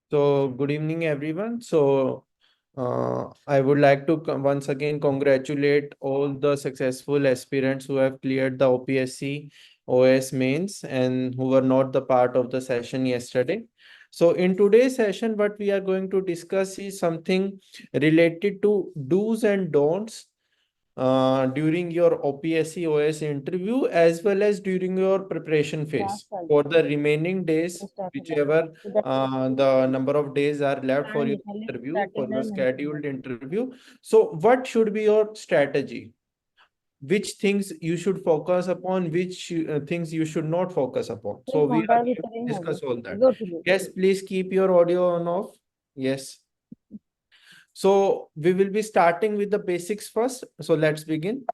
So, good evening, everyone. I would like to once again congratulate all the successful aspirants who have cleared the OPSC OS mains and who were not the part of the session yesterday. So, in today's session, what we are going to discuss is something related to do's and don'ts during your OPSC OS interview as well as during your preparation phase for the remaining days, whichever the number of days are left for your interview, for your scheduled interview. So, what should be your strategy? Which things you should focus upon, which things you should not focus upon. So, we are going to discuss all that. Yes, please keep your audio on off. Yes. So we will be starting with the basics first. So let's begin.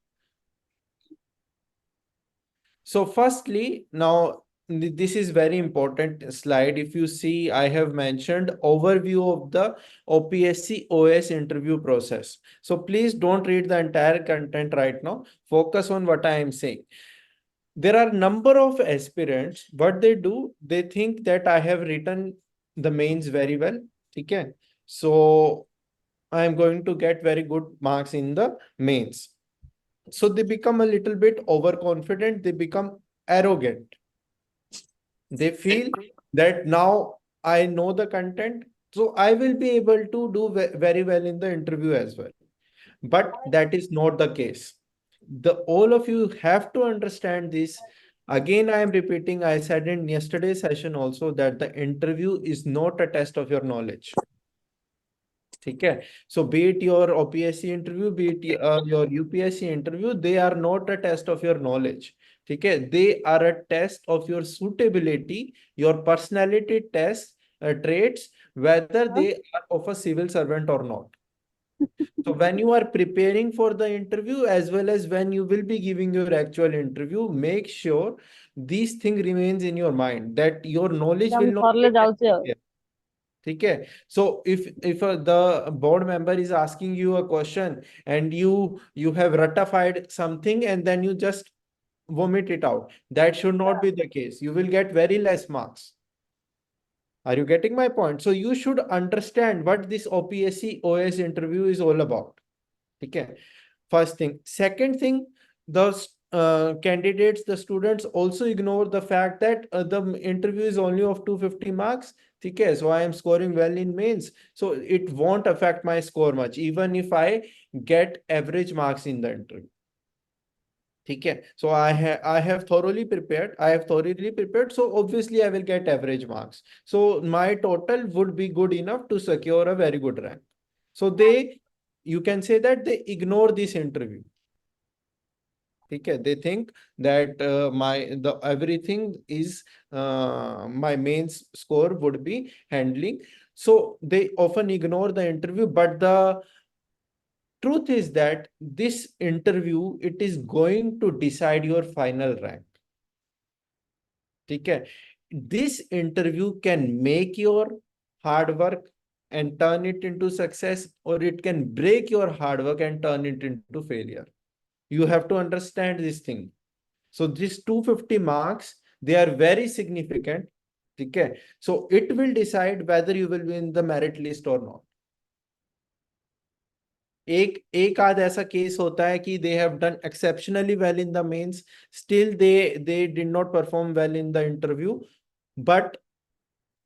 So firstly, now this is very important slide. If you see, I have mentioned overview of the OPSC OS interview process. So please don't read the entire content right now. Focus on what I am saying. There are number of aspirants. What they do, they think that I have written the mains very well. Okay. So I am going to get very good marks in the mains. So they become a little bit overconfident. They become arrogant. They feel that now I know the content, so I will be able to do very well in the interview as well. But that is not the case. All of you have to understand this. Again, I am repeating, I said in yesterday's session also that the interview is not a test of your knowledge. Okay, so be it your OPSC interview, be it your UPSC interview, they are not a test of your knowledge. Okay, they are a test of your suitability, your personality test traits, whether they are of a civil servant or not. So when you are preparing for the interview as well as when you will be giving your actual interview, make sure these thing remains in your mind that your knowledge will not get affected. Okay, so if the board member is asking you a question and you have ratified something and then you just vomit it out, that should not be the case. You will get very less marks. Are you getting my point? So you should understand what this OPSC OS interview is all about. Okay, first thing. Second thing, the candidates, the students also ignore the fact that the interview is only of 250 marks. Okay, so I am scoring well in mains, so it won't affect my score much even if I get average marks in the interview. Okay, so I have thoroughly prepared, so obviously I will get average marks, so my total would be good enough to secure a very good rank. So you can say that they ignore this interview. Okay, they think that everything is my mains score would be handling, so they often ignore the interview. But the truth is that this interview, it is going to decide your final rank. Okay, this interview can make your hard work and turn it into success, or it can break your hard work and turn it into failure. You have to understand this thing. So these 250 marks, they are very significant. Okay, so it will decide whether you will be in the merit list or not. एक आध ऐसा case होता है कि they have done exceptionally well in the mains, still they did not perform well in the interview, but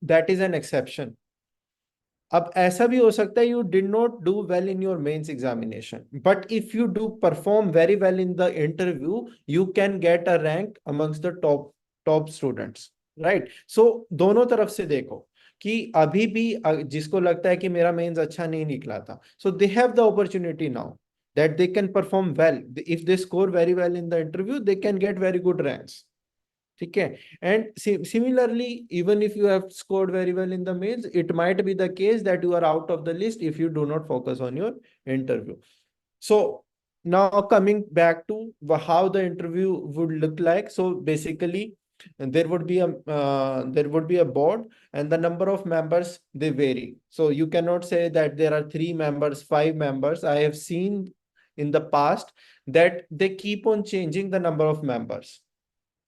that is an exception. अब ऐसा भी हो सकता है you did not do well in your mains examination, but if you do perform very well in the interview, you can get a rank amongst the top students, right? So दोनों तरफ से देखो कि अभी भी जिसको लगता है कि मेरा मेंस अच्छा नहीं निकला था, so they have the opportunity now that they can perform well. If they score very well in the interview, they can get very good ranks. Okay, and similarly, even if you have scored very well in the mains, it might be the case that you are out of the list if you do not focus on your interview. So now coming back to how the interview would look like. So basically, there would be a board, and the number of members, they vary. So you cannot say that there are 3 members, 5 members. I have seen in the past that they keep on changing the number of members.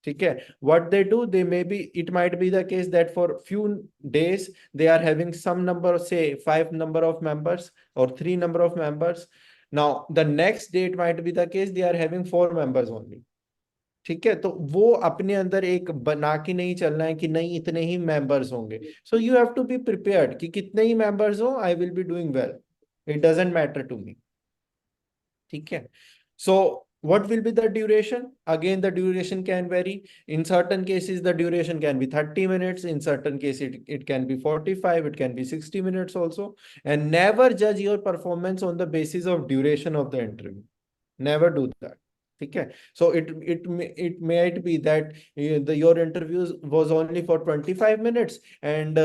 ठीक है, what they do, they may be, it might be the case that for few days they are having some number, say 5 number of members or 3 number of members. Now the next day it might be the case they are having 4 members only. ठीक है, तो वो अपने अंदर एक बना के नहीं चलना है कि नहीं इतने ही मेंबर्स होंगे. So you have to be prepared कि कितने ही मेंबर्स हो, I will be doing well, it doesn't matter to me. ठीक है. So what will be the duration? Again, the duration can vary. In certain cases, the duration can be 30 minutes. In certain cases, it can be 45, it can be 60 minutes also. And never judge your performance on the basis of duration of the interview. Never do that. Okay. So it might be that your interview was only for 25 minutes and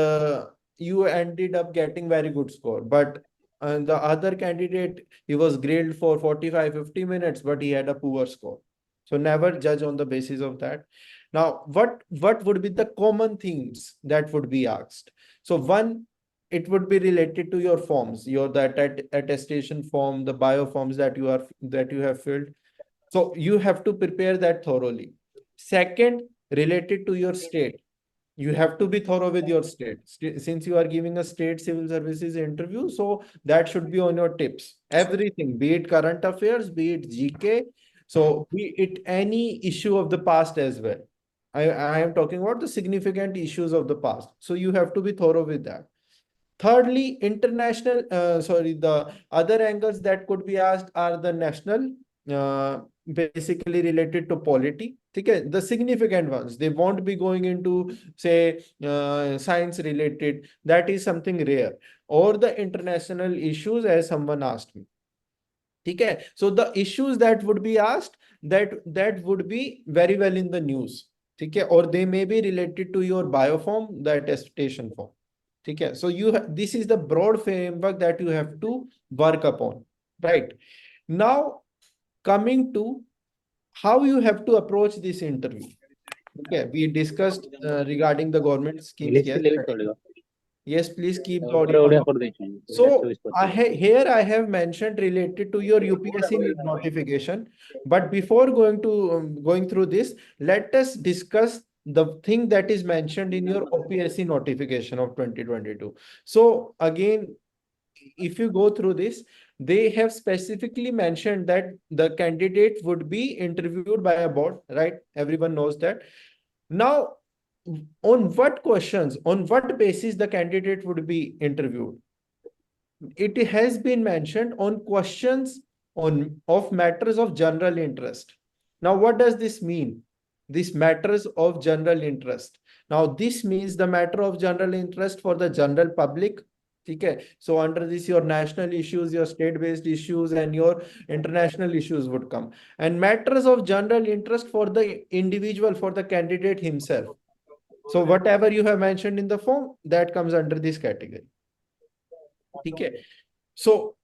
you ended up getting very good score. But the other candidate, he was grilled for 45-50 minutes, but he had a poor score. So never judge on the basis of that. Now, what would be the common things that would be asked? So one, it would be related to your forms, your that attestation form, the bio forms that you have filled. So you have to prepare that thoroughly. Second, related to your state, you have to be thorough with your state. Since you are giving a state civil services interview, so that should be on your tips. Everything, be it current affairs, be it GK, so be it any issue of the past as well. I am talking about the significant issues of the past. So you have to be thorough with that. Thirdly, the other angles that could be asked are the national, basically related to polity. Okay, the significant ones. They won't be going into, say, science related. That is something rare. Or the international issues, as someone asked me. Okay, so the issues that would be asked, that would be very well in the news. Okay, or they may be related to your bioform, the attestation form. Okay, so this is the broad framework that you have to work upon, right? Now, coming to how you have to approach this interview. Okay, we discussed regarding the government schemes. Yes, yes, please keep the audio on. So here I have mentioned related to your UPSC notification. But before going through this, let us discuss the thing that is mentioned in your OPSC notification of 2022. So again, if you go through this, they have specifically mentioned that the candidate would be interviewed by a board, right? Everyone knows that. Now, on what questions, on what basis the candidate would be interviewed? It has been mentioned on questions of matters of general interest. Now, what does this mean? This matters of general interest. Now, this means the matter of general interest for the general public. Okay. So under this, your national issues, your state-based issues, and your international issues would come. And matters of general interest for the individual, for the candidate himself. So whatever you have mentioned in the form, that comes under this category. Okay. So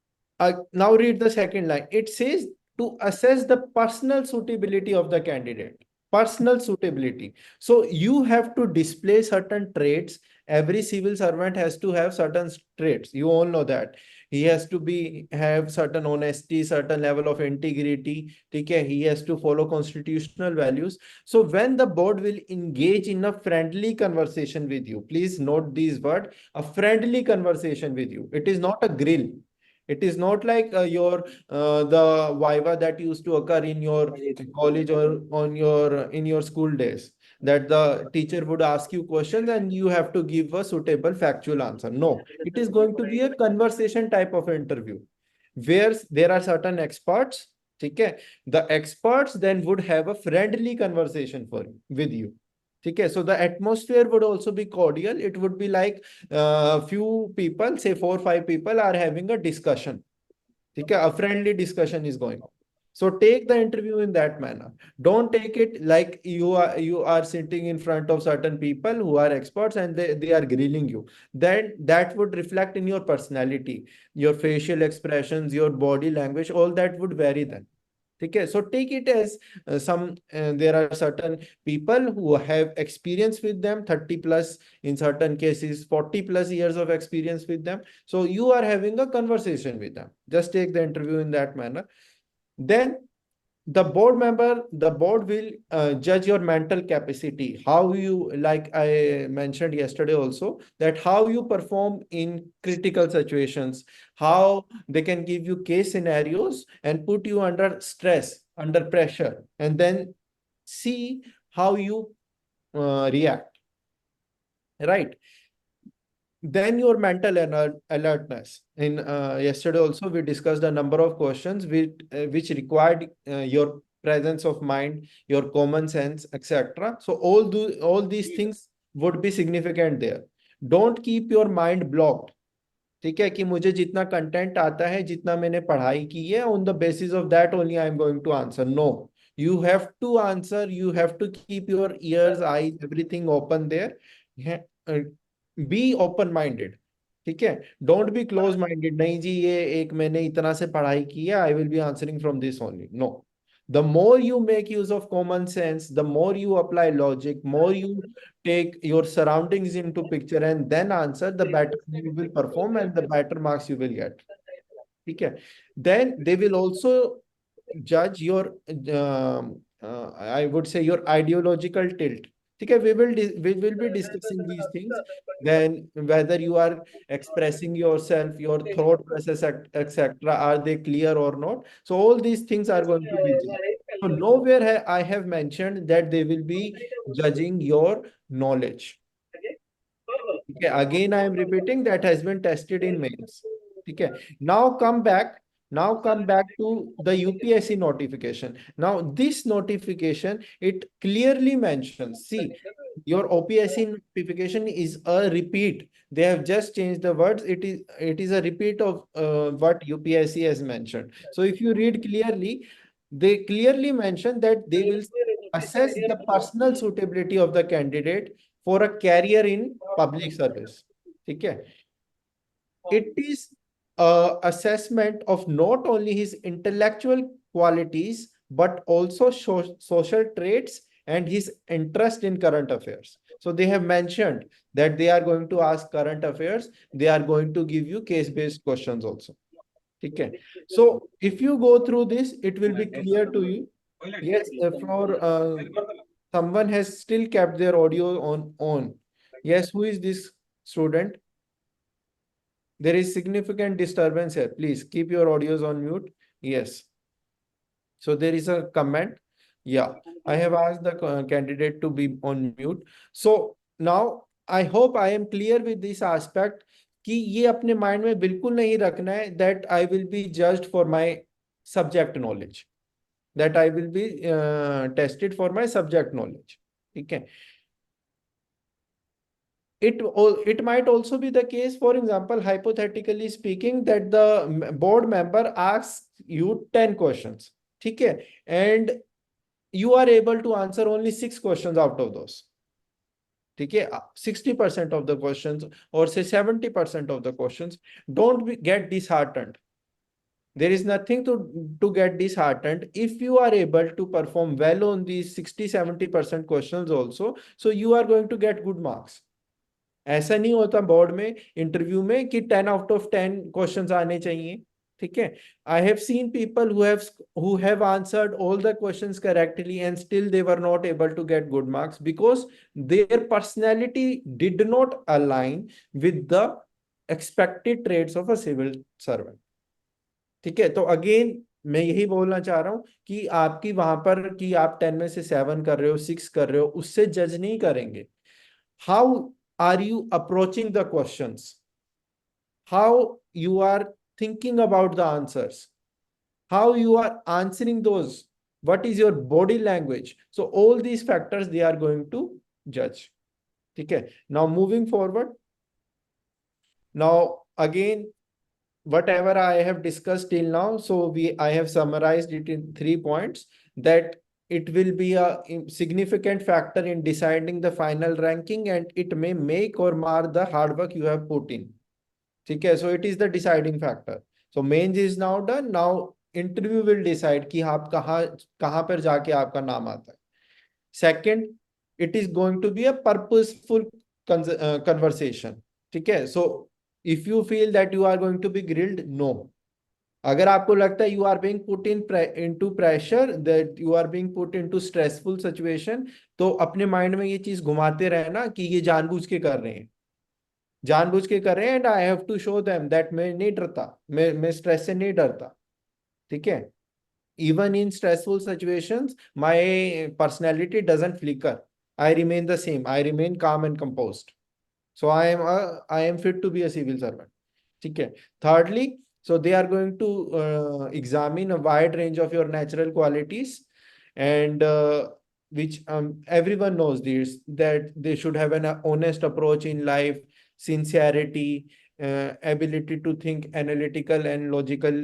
now read the second line. It says to assess the personal suitability of the candidate. Personal suitability. So you have to display certain traits. Every civil servant has to have certain traits. You all know that. He has to have certain honesty, certain level of integrity. Okay, he has to follow constitutional values. So when the board will engage in a friendly conversation with you, please note these words, a friendly conversation with you. It is not a grill. It is not like the viva that used to occur in your college or in your school days, that the teacher would ask you questions and you have to give a suitable factual answer. No, it is going to be a conversation type of interview where there are certain experts. Okay, the experts then would have a friendly conversation with you. Okay, so the atmosphere would also be cordial. It would be like few people, say 4 or 5 people, are having a discussion. Okay, a friendly discussion is going on. So take the interview in that manner. Don't take it like you are sitting in front of certain people who are experts and they are grilling you. Then that would reflect in your personality, your facial expressions, your body language, all that would vary then. Okay, so take it as there are certain people who have experience with them, 30 plus, in certain cases 40 plus years of experience with them. So you are having a conversation with them. Just take the interview in that manner. Then the board will judge your mental capacity, how you, like I mentioned yesterday also, that how you perform in critical situations, how they can give you case scenarios and put you under stress, under pressure, and then see how you react, right? Then your mental alertness. In yesterday also we discussed a number of questions which required your presence of mind, your common sense, etc. So all these things would be significant there. Don't keep your mind blocked. ठीक है कि मुझे जितना content आता है, जितना मैंने पढ़ाई की है, on the basis of that only I am going to answer. No, you have to answer, you have to keep your ears, eyes, everything open there. Be open minded. ठीक है, डोंट बी क्लोज माइंडेड. नहीं जी, ये एक मैंने इतना से पढ़ाई की है, I will be answering from this only. No, the more you make use of common sense, the more you apply logic, more you take your surroundings into picture and then answer, the better you will perform and the better marks you will get. ठीक है. Then they will also judge your I would say your ideological tilt. ठीक है, we will be discussing these things. Then whether you are expressing yourself, your thought process, etc., are they clear or not? So all these things are going to be judged. So nowhere I have mentioned that they will be judging your knowledge. Okay, again I am repeating, that has been tested in mains. Okay, now come back to the UPSC notification. Now this notification, it clearly mentions, see, your OPSC notification is a repeat. They have just changed the words. It is a repeat of what UPSC has mentioned. So if you read clearly, they clearly mention that they will assess the personal suitability of the candidate for a career in public service. ठीक है. It is a assessment of not only his intellectual qualities but also social traits and his interest in current affairs. So they have mentioned that they are going to ask current affairs. They are going to give you case-based questions also. Okay. So if you go through this, it will be clear to you. Yes, for someone has still kept their audio on. Yes, who is this student? There is significant disturbance here. Please keep your audios on mute. Yes. So there is a comment. Yeah, I have asked the candidate to be on mute. So now I hope I am clear with this aspect कि ये अपने mind में बिल्कुल नहीं रखना है that I will be judged for my subject knowledge, that I will be tested for my subject knowledge. ठीक है. It might also be the case, for example, hypothetically speaking, that the board member asks you 10 questions. ठीक है, and you are able to answer only 6 questions out of those. ठीक है, 60% of the questions or say 70% of the questions. Don't get disheartened. There is nothing to get disheartened. If you are able to perform well on these 60-70% questions also, so you are going to get good marks. ऐसा नहीं होता board में, interview में, कि 10 out of 10 questions आने चाहिए. ठीक है, आई have seen people who have answered all the questions correctly and still they were not able to get good marks because their personality did not align with the expected traits of a civil servant. ठीक है, तो again मैं यही बोलना चाह रहा हूं कि आपकी वहां पर कि आप 10 में से 7 कर रहे हो, 6 कर रहे हो, उससे जज नहीं करेंगे. How are you approaching the questions, how you are thinking about the answers, how you are answering those, what is your body language. So all these factors they are going to judge. Okay, now moving forward, now again whatever I have discussed till now, so I have summarized it in 3 points, that it will be a significant factor in deciding the final ranking and it may make or mar the hard work you have put in. Okay, so it is the deciding factor. So mains is now done. Now interview will decide कि आप कहाँ पर जाके आपका नाम आता है. Second, it is going to be a purposeful conversation. ठीक है, so if you feel that you are going to be grilled, no. अगर आपको लगता है you are being put into pressure, that you are being put into stressful situation, तो अपने mind में ये चीज घुमाते रहे ना कि ये जानबूझ के कर रहे हैं, जानबूझ के कर रहे हैं, and I have to show them that मैं नहीं डरता, मैं स्ट्रेस से नहीं डरता। ठीक है, even in stressful situations my personality doesn't flicker, I remain the same, I remain calm and composed, so I am fit to be a civil servant. ठीक है, thirdly, so they are going to examine a wide range of your natural qualities, and which everyone knows this, that they should have an honest approach in life, sincerity, ability to think analytical and logical,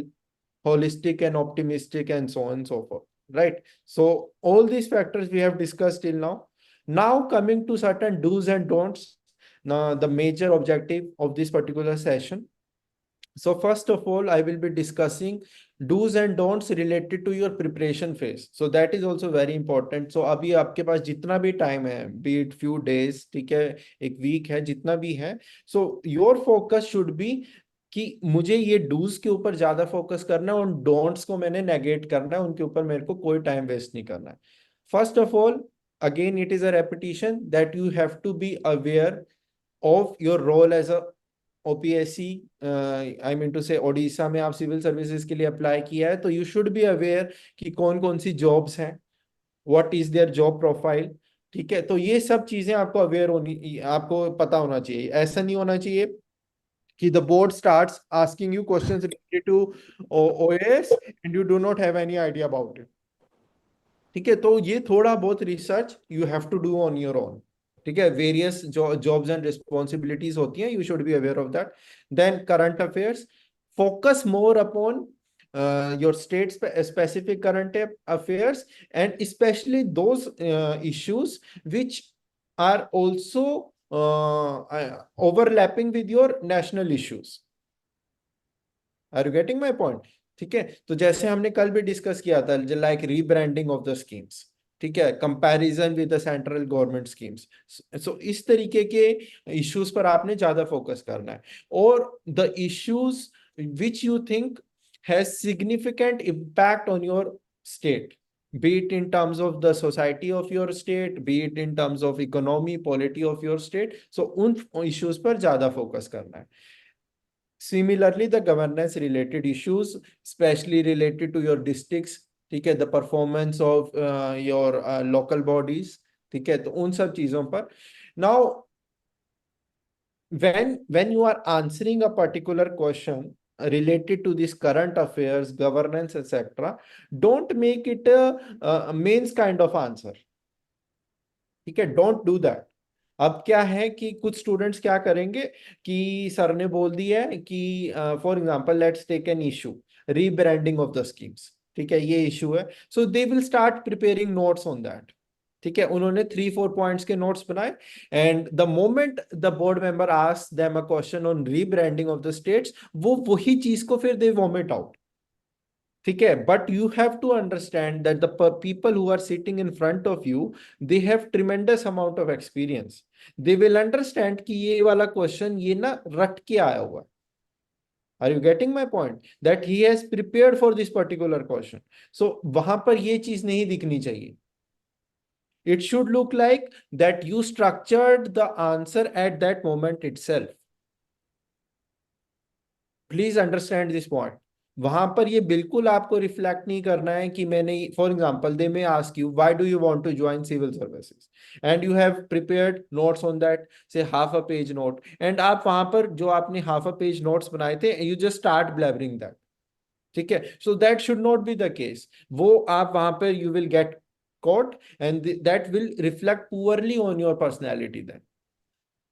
holistic and optimistic, and so on and so forth, right? So all these factors we have discussed till now. Now coming to certain do's and don'ts, now the major objective of this particular session. So first of all, I will be discussing do's and don'ts related to your preparation phase. So that is also very important. So अभी आपके पास जितना भी time है, be it few days, ठीक है, एक week है, जितना भी है, so your focus should be कि मुझे ये डूज के ऊपर ज्यादा फोकस करना है, उन डोंट्स को मैंने नेगेट करना है, उनके ऊपर मेरे को कोई टाइम वेस्ट नहीं करना है। First of all, again it is a repetition that you have to be aware of your role as a OPSC, I mean to say Odisha में आप सिविल सर्विसेज के लिए अप्लाई किया है, तो यू शुड बी अवेयर कि कौन कौन सी जॉब्स हैं, what is their job profile. ठीक है, तो ये सब चीजें आपको अवेयर होनी, आपको पता होना चाहिए। ऐसा नहीं होना चाहिए कि the board starts asking you questions related to OAS and you do not have any idea about it। ठीक है, तो ये थोड़ा बहुत research you have to do on your own. ठीक है, वेरियस जॉब्स एंड रिस्पॉन्सिबिलिटीज होती हैं, you should be aware of that. Then current affairs, focus more upon your state specific current affairs, and especially those issues which are also overlapping with your national issues। Are you getting my point? ठीक है, तो जैसे हमने कल भी discuss किया था, like rebranding of the schemes, ठीक है, comparison with the central government schemes. So इस तरीके के इश्यूज पर आपने ज्यादा फोकस करना है, और the issues which you think has significant impact on your state, be it in terms of the society of your state, be it in terms of economy, polity of your state, so उन issues पर ज्यादा focus करना है। Similarly, the governance related issues, especially related to your districts, ठीक है, the performance of your local bodies, ठीक है, तो उन सब चीजों पर। Now, when you are answering a particular question related to this current affairs, governance, etc., don't make it a mains kind of answer। ठीक है, डोंट डू दैट। अब क्या है कि कुछ स्टूडेंट्स क्या करेंगे कि सर ने बोल दिया है कि for example let's take an issue, rebranding of the schemes, ठीक है, ये इशू है, so they will start preparing notes on that. ठीक है, उन्होंने 3-4 पॉइंट्स के नोट्स बनाए, and the moment the board member asks them a question on rebranding of the states, वो वही चीज को फिर दे वॉमिट आउट। ठीक है, but you have to understand that the people who are sitting in front of you, they have tremendous amount of experience, they will understand कि ये वाला क्वेश्चन ये ना रट के आया हुआ है। Are you getting my point, that he has prepared for this particular question. So वहां पर ये चीज नहीं दिखनी चाहिए। It should look like that you structured the answer at that moment itself. Please understand this point. वहां पर ये बिल्कुल आपको रिफ्लेक्ट नहीं करना है कि मैंने, for example they may ask you why do you want to join civil services, and you have prepared notes on that, say half a page note, and आप वहां पर जो आपने हाफ अ पेज नोट्स बनाए थे, you just start blabbering that. ठीक है, so that should not be the case. वो आप वहां पर you will get caught and that will reflect poorly on your personality then।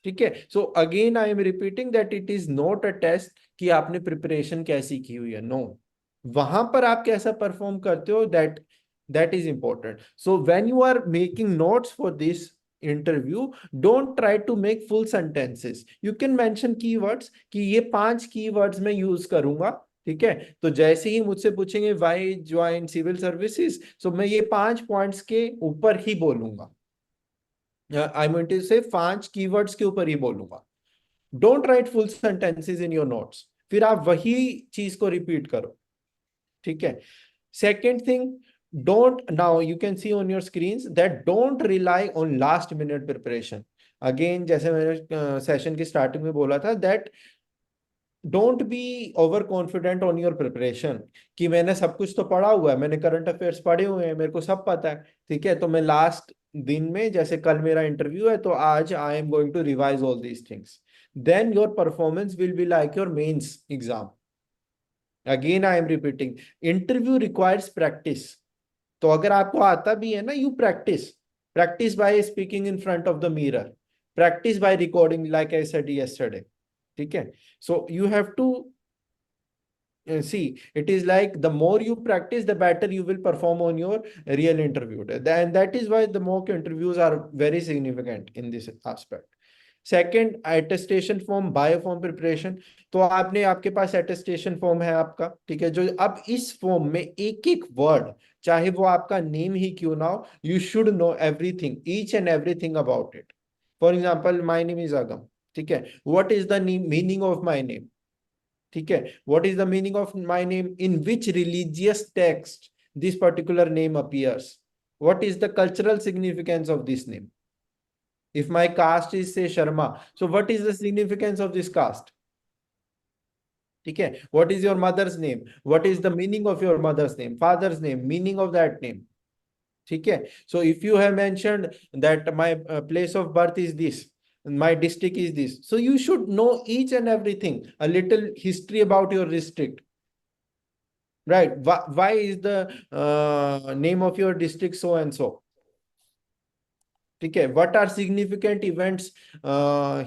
ठीक है, so again I am repeating that it is not a test कि आपने preparation कैसी की हुई है, नो, वहां पर आप कैसा परफॉर्म करते हो, that is important. So when you are making notes for this interview, don't try to make full sentences, you can mention keywords कि ये 5 कीवर्ड्स मैं यूज करूंगा। ठीक है, तो जैसे ही मुझसे पूछेंगे व्हाई ज्वाइन सिविल सर्विसेज, सो मैं ये 5 पॉइंट्स के ऊपर ही बोलूंगा, आई मीन टू से 5 कीवर्ड्स के ऊपर ही बोलूंगा। Don't write full sentences in your notes, फिर आप वही चीज को रिपीट करो। ठीक है. Second thing, don't, now you can see on your screens that don't rely on last minute preparation. Again, जैसे मैंने सेशन की स्टार्टिंग में बोला था, that don't be over confident on your preparation, कि मैंने सब कुछ तो पढ़ा हुआ है, मैंने करंट अफेयर्स पढ़े हुए हैं, मेरे को सब पता है, ठीक है, तो मैं लास्ट दिन में, जैसे कल मेरा इंटरव्यू है तो आज I am going to revise all these things, then your performance will be like your mains exam. Again I am repeating, interview requires practice. तो अगर आपको आता भी है ना, you practice. Practice by speaking in front of the mirror, practice by recording like I said yesterday. ठीक है, so you have to see, it is like the more you practice, the better you will perform on your real interview. And that is why the mock interviews are very significant in this aspect. Second, attestation form, bio form preparation. तो आपने, आपके पास attestation form है आपका, ठीक है, जो अब इस फॉर्म में एक एक वर्ड, चाहे वो आपका नेम ही क्यों ना हो, you should know everything, each and everything about it. For example, my name is अगम. ठीक है, what is the meaning of my name. ठीक है, what is the meaning of my name, in which religious text this particular name appears, what is the cultural significance of this name. If my caste is say Sharma, so what is the significance of this caste? ठीक है, what is your mother's name, what is the meaning of your mother's name, father's name, meaning of that name. ठीक है, so if you have mentioned that my place of birth is this, my district is this, so you should know each and everything, a little history about your district, right? Why is the name of your district so and so. ठीक है, what are significant events,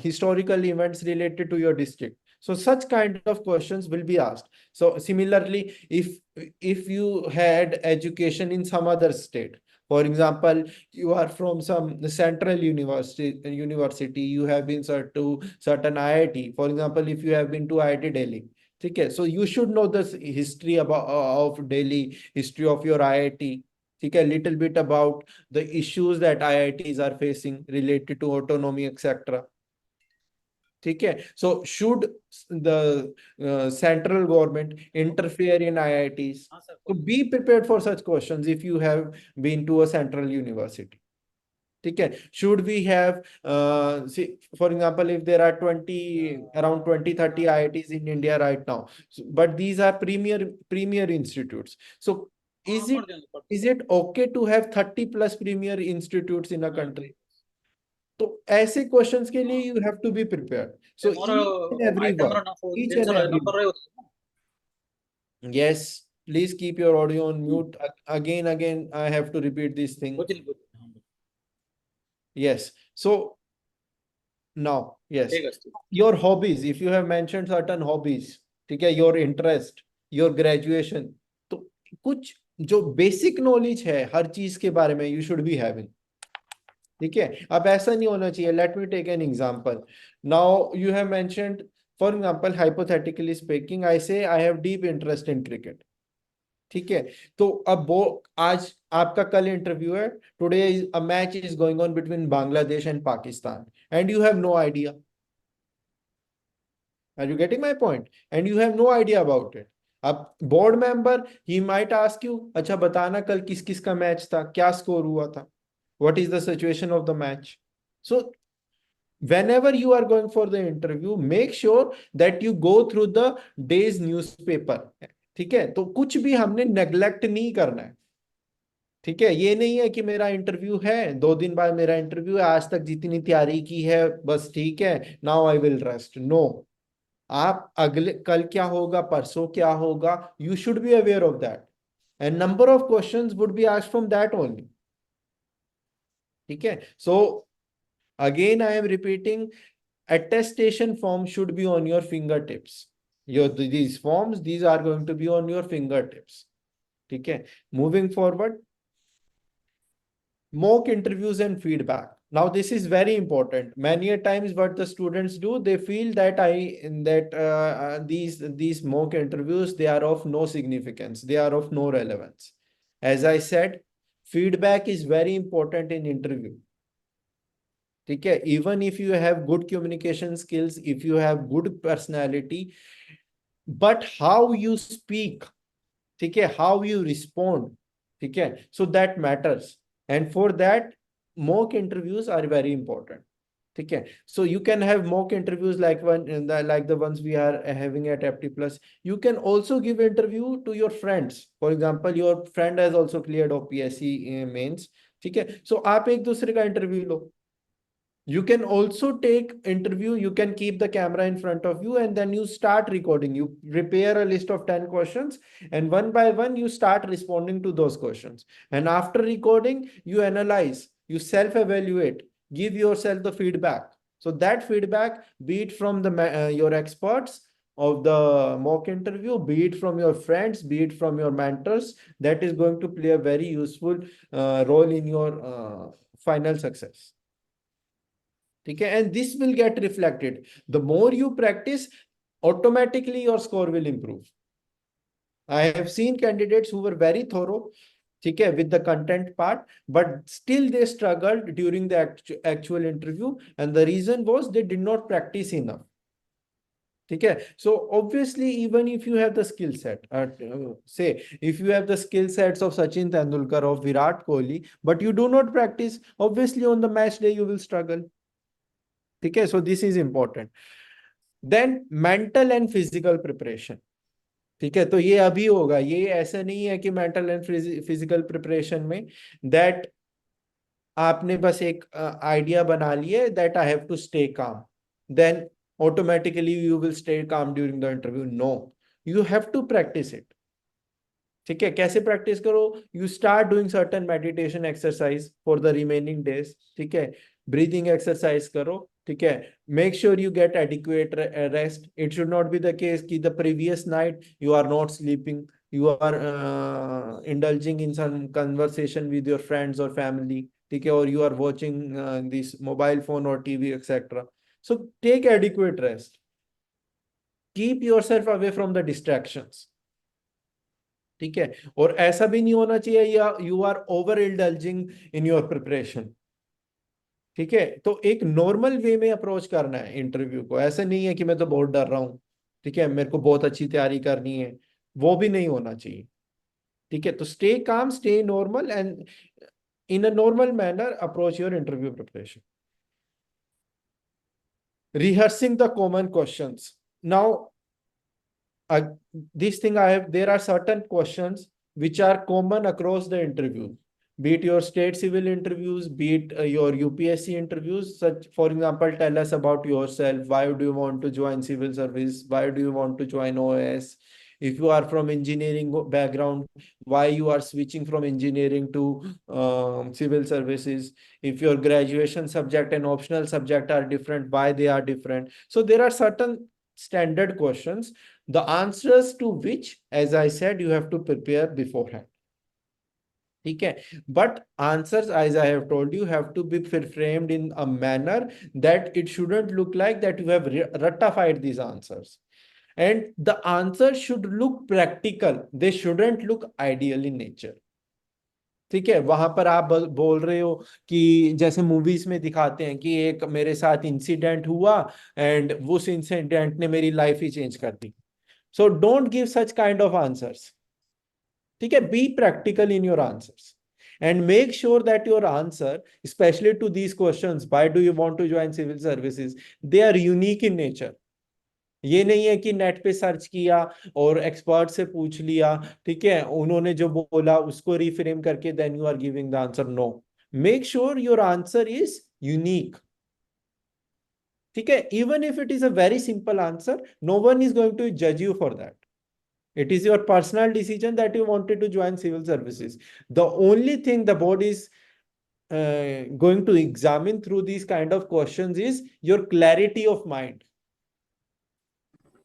historical events related to your district. So such kind of questions will be asked. So similarly, if you had education in some other state, for example, you are from some central university, you have been to certain IIT, for example, if you have been to IIT Delhi, ठीक है, so you should know the history about of Delhi, history of your IIT. ठीक है, little bit about the issues that IITs are facing related to autonomy, etc. ठीक है, so should the central government interfere in IITs? So be prepared for such questions if you have been to a central university. ठीक है, should we have see, for example, if there are 20, around 20-30 IITs in India right now, but these are premier institutes, so is it okay to have 30 plus premier institutes in a country? तो ऐसे questions के लिए you have to be prepared. So each and every one, each and every one. Yes, please keep your audio on mute. Again, I have to repeat this thing. Yes. So now, yes, your hobbies, if you have mentioned certain hobbies, ठीक है, your interest, your graduation, तो कुछ जो basic knowledge है हर चीज के बारे में you should be having. ठीक है, अब ऐसा नहीं होना चाहिए. Let me take an example. Now you have mentioned, for example, hypothetically speaking, I say I have deep interest in cricket. ठीक है, तो अब वो, आज आपका कल इंटरव्यू है, today a match is going on between Bangladesh and Pakistan, and you have no idea. Are you getting my point? And you have no idea about it. अब board member, he might ask you, अच्छा बताना कल किस किस का match था, क्या score हुआ था, what is the situation of the match. So whenever you are going for the interview, make sure that you go through the day's newspaper. ठीक है, तो कुछ भी हमने नेग्लेक्ट नहीं करना है. ठीक है, ये नहीं है कि मेरा इंटरव्यू है, 2 दिन बाद मेरा इंटरव्यू है, आज तक जितनी तैयारी की है बस ठीक है, now I will rest. No, आप अगले कल क्या होगा, परसों क्या होगा, you should be aware of that, and number of questions would be asked from that only. ठीक है, सो again I am repeating, attestation form should be on your fingertips. These forms, these are going to be on your fingertips. ठीक है, moving forward, mock interviews and feedback. Now this is very important. Many a times what the students do, they feel that these mock interviews, they are of no significance, they are of no relevance. As I said, feedback is very important in interview. ठीक है, even if you have good communication skills, if you have good personality, but how you speak, ठीक है, how you respond, ठीक है, so that matters, and for that mock interviews are very important. ठीक है, so you can have mock interviews like like the ones we are having at FT Plus. You can also give interview to your friends. For example, your friend has also cleared OPSC mains. ठीक है, so आप एक दूसरे का interview low. You can also take interview, you can keep the camera in front of you and then you start recording. You prepare a list of 10 questions and one by one you start responding to those questions. And after recording, you analyze, you self-evaluate, give yourself the feedback. So that feedback, be it from your experts of the mock interview, be it from your friends, be it from your mentors, that is going to play a very useful role in your final success. ठीक है, and this will get reflected. The more you practice, automatically your score will improve. I have seen candidates who were very thorough, ठीक है, with the content part, but still they struggled during the actual interview, and the reason was they did not practice enough. ठीक है, so obviously even if you have the skill set, say if you have the skill sets of Sachin Tendulkar, of Virat Kohli, but you do not practice, obviously on the match day you will struggle. ठीक है, so this is important. Then mental and physical preparation. ठीक है, तो ये अभी होगा, ये ऐसा नहीं है कि मेंटल एंड फिजिकल प्रिपरेशन में दैट आपने बस एक आइडिया बना लिए that I have to stay calm, then automatically you will stay calm during the interview. No, you have to practice it. ठीक है, कैसे प्रैक्टिस करो? You start doing certain meditation exercise for the remaining days. ठीक है, breathing exercise करो. ठीक है, make sure you get adequate rest. It should not be the case कि the previous night you are not sleeping, you are indulging in some conversation with your friends और family. ठीक है, और you are watching this mobile phone और TV etcetera. So take adequate rest, keep your self away from the distractions. ठीक है, और ऐसा भी नहीं होना चाहिए या you are over indulging in your preparation. ठीक है, तो एक नॉर्मल वे में अप्रोच करना है इंटरव्यू को. ऐसा नहीं है कि मैं तो बहुत डर रहा हूं, ठीक है, मेरे को बहुत अच्छी तैयारी करनी है, वो भी नहीं होना चाहिए. ठीक है, तो stay calm, stay normal and in a normal manner approach your interview preparation. Rehearsing the common questions. Now, this thing I have, there are certain questions which are common across the interview, be it your state civil interviews, be it your UPSC interviews. Such, for example, tell us about yourself. Why do you want to join civil service? Why do you want to join OS? If you are from engineering background, why you are switching from engineering to civil services? If your graduation subject and optional subject are different, why they are different? So there are certain standard questions, the answers to which, as I said, you have to prepare beforehand. ठीक है, but answers, as I have told you, have to be framed in a manner that it shouldn't look like that you have ratified these answers. And the answer should look practical. They shouldn't look ideal in nature. ठीक है, वहां पर आप बोल रहे हो कि जैसे मूवीज में दिखाते हैं कि एक मेरे साथ इंसिडेंट हुआ एंड उस इंसिडेंट ने मेरी लाइफ ही चेंज कर दी. So don't give such kind of answers. ठीक है, be practical in your answers and make sure that your answer, especially to these questions, why do you want to join civil services, they are unique in nature. ये नहीं है कि net पे search किया और expert से पूछ लिया, ठीक है, उन्होंने जो बोला उसको रिफ्रेम करके then you are giving the answer. No, make sure your answer is unique. ठीक है, even if it is a very simple answer, no one is going to जज you for that. It is your personal decision that you wanted to join civil services. The only thing the board is going to examine through these kind of questions is your clarity of mind.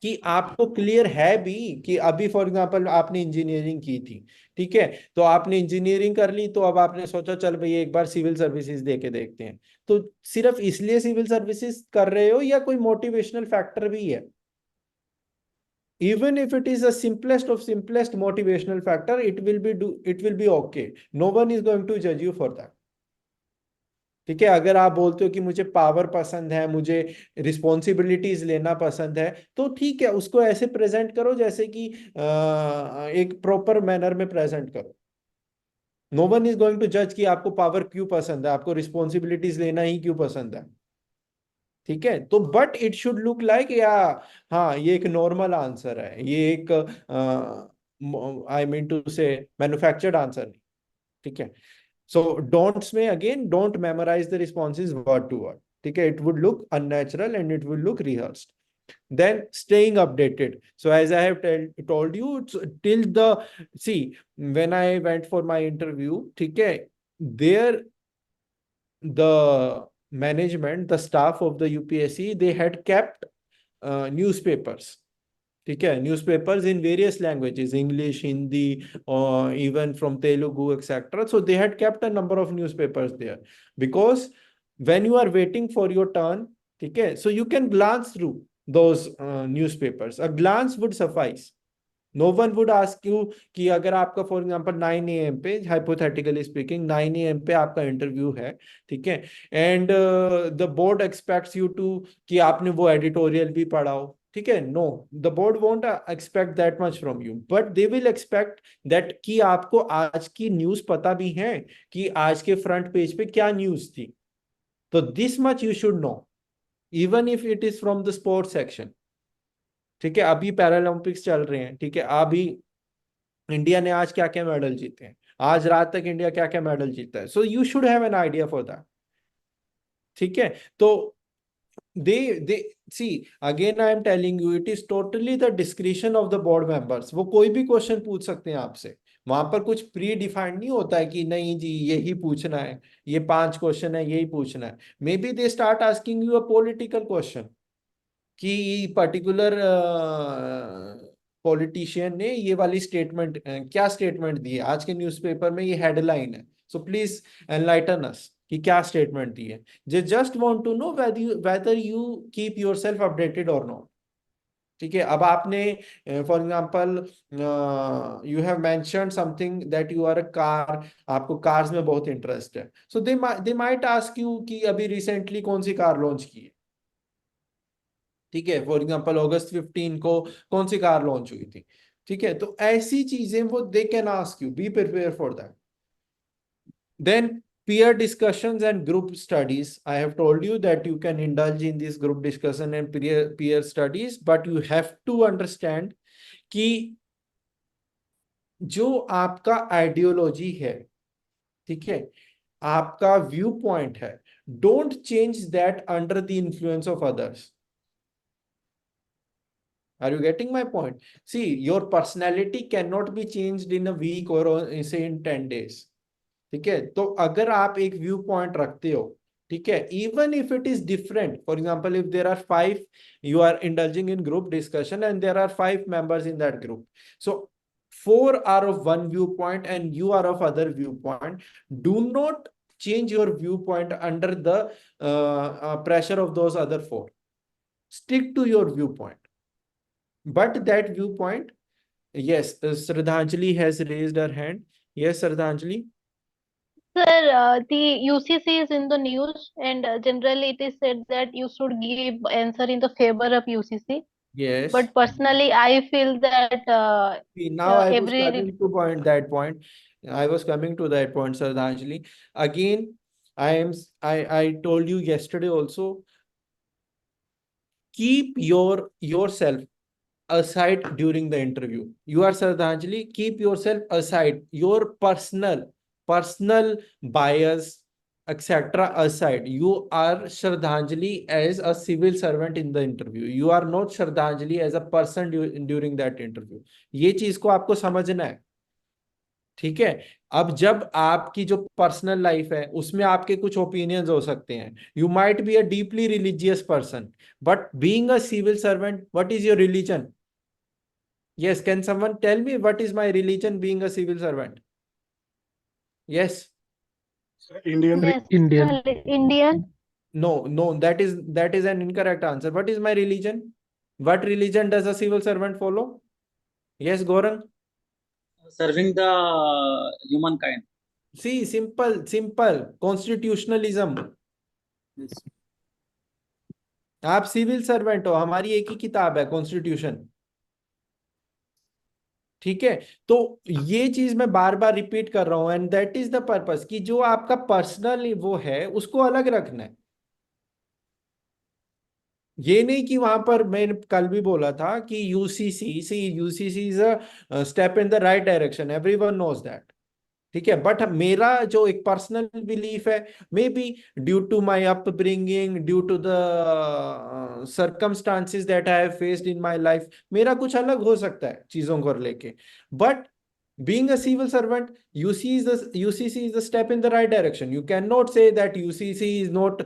कि आपको clear है भी कि अभी for example आपने engineering की थी, ठीक है, तो आपने इंजीनियरिंग कर ली, तो अब आपने सोचा चल भाई एक बार सिविल सर्विसेज दे के देखते हैं. तो सिर्फ इसलिए सिविल सर्विसेज कर रहे हो या कोई मोटिवेशनल फैक्टर भी है? Even if it is the simplest of simplest motivational factor, it will be okay. No one is going to judge you for that. ठीक है, अगर आप बोलते हो कि मुझे पावर पसंद है, मुझे रिस्पॉन्सिबिलिटीज लेना पसंद है, तो ठीक है, उसको ऐसे प्रेजेंट करो जैसे कि एक प्रॉपर मैनर में प्रेजेंट करो। No one is going to जज कि आपको पावर क्यों पसंद है, आपको रिस्पॉन्सिबिलिटीज लेना ही क्यों पसंद है। ठीक है, तो but it should look like, yeah हाँ ये एक नॉर्मल आंसर है, ये एक I mean to say manufactured answer नहीं। ठीक है, सो डोंट्स में again, don't memorize the responses word to word. ठीक है, it would look unnatural and it will look rehearsed. Then staying updated, so as I have told you, it's till the, see, when I went for my interview, ठीक है, there the management, the staff of the UPSC, they had kept newspapers. ठीक है, newspapers in various languages, English, Hindi, और even from Telugu etcetera, so they had kept a number of newspapers there, because when you are waiting for your turn, ठीक है, so you can glance through those newspapers, a glance would suffice. No one would ask you कि अगर आपका for example 9 AM पे, hypothetically speaking, 9 AM पे आपका interview है, ठीक है, and the board expects you to कि आपने वो एडिटोरियल भी पढ़ा हो, ठीक है, no, the board won't expect that much from you, but they will expect that कि आपको आज की न्यूज पता भी है कि आज के फ्रंट पेज पे क्या न्यूज थी। तो this much you should no, even if it is from the sports section. ठीक है, अभी पैरालंपिक्स चल रहे हैं, ठीक है, अभी इंडिया ने आज क्या क्या मेडल जीते हैं, आज रात तक इंडिया क्या क्या मेडल जीता है, so you should have an idea for that. ठीक है, तो they see, again I am telling you, it is totally the discretion of the board members, वो कोई भी क्वेश्चन पूछ सकते हैं आपसे, वहां पर कुछ प्री डिफाइंड नहीं होता है कि नहीं जी यही पूछना है, ये 5 क्वेश्चन है यही पूछना है। May B they start asking you a political question कि पर्टिकुलर पॉलिटिशियन ने ये वाली स्टेटमेंट, क्या स्टेटमेंट दी है आज के न्यूज़पेपर में, ये हेडलाइन है, सो प्लीज एनलाइटन अस कि क्या स्टेटमेंट दी है। They just want to know whether you keep yourself updated और नॉट। ठीक है, अब आपने for example you have mentioned something that you are a car, आपको कार्स में बहुत इंटरेस्ट है, so they might ask you कि अभी रिसेंटली कौन सी कार लॉन्च की है। ठीक है, फॉर एग्जांपल अगस्त 15 को कौन सी कार लॉन्च हुई थी। ठीक है, तो ऐसी चीजें वो they can ask you, be prepare for that. Then peer discussions and group studies, I have told you that you can indulge in this group discussion and peer studies, but you have to understand कि जो आपका ideology है, ठीक है, आपका view point है, don't change that under the influence of others. Are you getting my point? See, your personality cannot be changed in a week or say in 10 days. ठीक है, तो अगर आप एक व्यू पॉइंट रखते हो, ठीक है, even if it is different, for example if there are 5, you are indulging in group discussion and there are 5 members in that group, so 4 are of one viewpoint and you are of other viewpoint, do not change your viewpoint under the pressure of those other 4. Stick to your viewpoint. But that viewpoint, yes, Shraddhanjali has raised her hand. Yes, Shraddhanjali. Sir, the UCC is in the news, and generally it is said that you should give answer in the favor of UCC. Yes. But personally, I feel that See, now I was every coming to point that point. I was coming to that point, Shraddhanjali. Again, I told you yesterday also, keep yourself aside during the interview. You are Shraddhanjali, keep yourself aside, your personal bias, etc. aside. You are Shraddhanjali as a civil servant in the interview. You are not Shraddhanjali as a person during that interview. ये चीज को आपको समझना है। ठीक है, अब जब आपकी जो पर्सनल लाइफ है उसमें आपके कुछ ओपिनियंस हो सकते हैं, you might be a deeply religious person, but being a civil servant, what is your religion? Yes, can someone tell me what is my religion being a civil servant? Yes. Indian. yes, Indian. Indian. No, no, that is an incorrect answer. What is my religion? What religion does a civil servant follow? Yes, Goran. Serving the humankind. See simple simple constitutionalism. आप civil servant हो, हमारी एक ही किताब है constitution. ठीक है, तो ये चीज मैं बार बार रिपीट कर रहा हूं, and that is the purpose कि जो आपका पर्सनल वो है उसको अलग रखना है। ये नहीं कि वहां पर, मैंने कल भी बोला था कि UCC is a step in the right direction, everyone knows that. ठीक है, बट मेरा जो एक पर्सनल बिलीफ है, may be due to my upbringing, due to the circumstances that I have faced in my life, मेरा कुछ अलग हो सकता है चीजों को लेके। But being a civil servant, UCC is the step in the right direction. You cannot say that UCC is not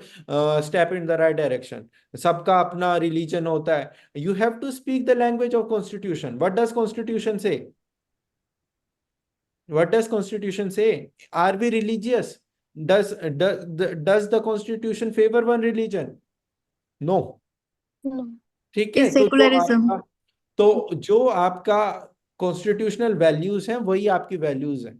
step in the right direction. सबका अपना religion होता है। You have to speak the language of constitution. What does constitution say? What does constitution say? Are we religious? Does the constitution favor one religion? No. No. ठीक है, is secularism. तो जो आपका constitutional values हैं वही आपकी values हैं।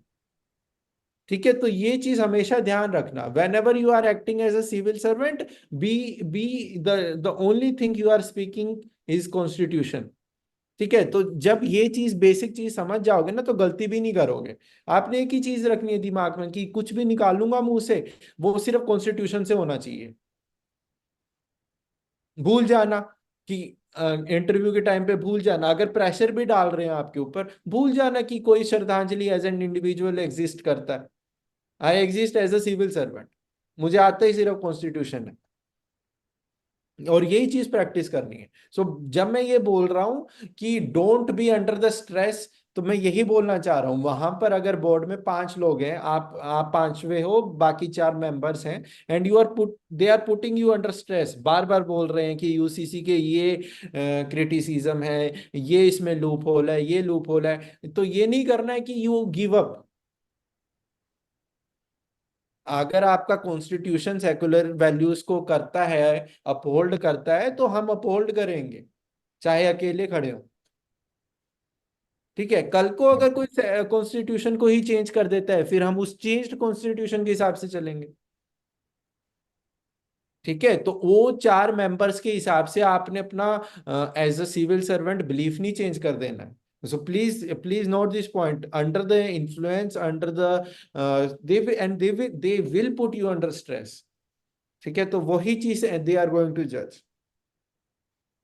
ठीक है, तो ये चीज हमेशा ध्यान रखना, whenever you are acting as a civil servant, be the only thing you are speaking is constitution. ठीक है, तो जब ये चीज बेसिक चीज समझ जाओगे ना तो गलती भी नहीं करोगे। आपने एक ही चीज रखनी है दिमाग में कि कुछ भी निकालूंगा मुंह से वो सिर्फ कॉन्स्टिट्यूशन से होना चाहिए। भूल जाना कि इंटरव्यू के टाइम पे भूल जाना, अगर प्रेशर भी डाल रहे हैं आपके ऊपर, भूल जाना कि कोई श्रद्धांजलि एज एन इंडिविजुअल एग्जिस्ट करता है। I exist as a civil servant, मुझे आता ही सिर्फ कॉन्स्टिट्यूशन है, और यही चीज प्रैक्टिस करनी है। सो जब मैं ये बोल रहा हूं कि don't be under the stress, तो मैं यही बोलना चाह रहा हूं। वहां पर अगर बोर्ड में 5 लोग हैं, आप पांचवे हो, बाकी 4 मेंबर्स हैं, and you are they are putting you under stress, बार बार बोल रहे हैं कि यूसीसी के ये क्रिटिसिज्म है, ये इसमें लूप होल है, ये लूप होल है, तो ये नहीं करना है कि यू गिव अप। अगर आपका कॉन्स्टिट्यूशन सेकुलर वैल्यूज को करता है, अपहोल्ड करता है, तो हम अपहोल्ड करेंगे, चाहे अकेले खड़े हो। ठीक है, कल को अगर कोई कॉन्स्टिट्यूशन को ही चेंज कर देता है, फिर हम उस चेंज्ड कॉन्स्टिट्यूशन के हिसाब से चलेंगे। ठीक है, तो वो 4 मेंबर्स के हिसाब से आपने अपना as a civil servant belief नहीं चेंज कर देना है। So please note this point. Under the influence, under the they will put you under stress. ठीक है, तो वही चीज दे आर गोइंग टू जज।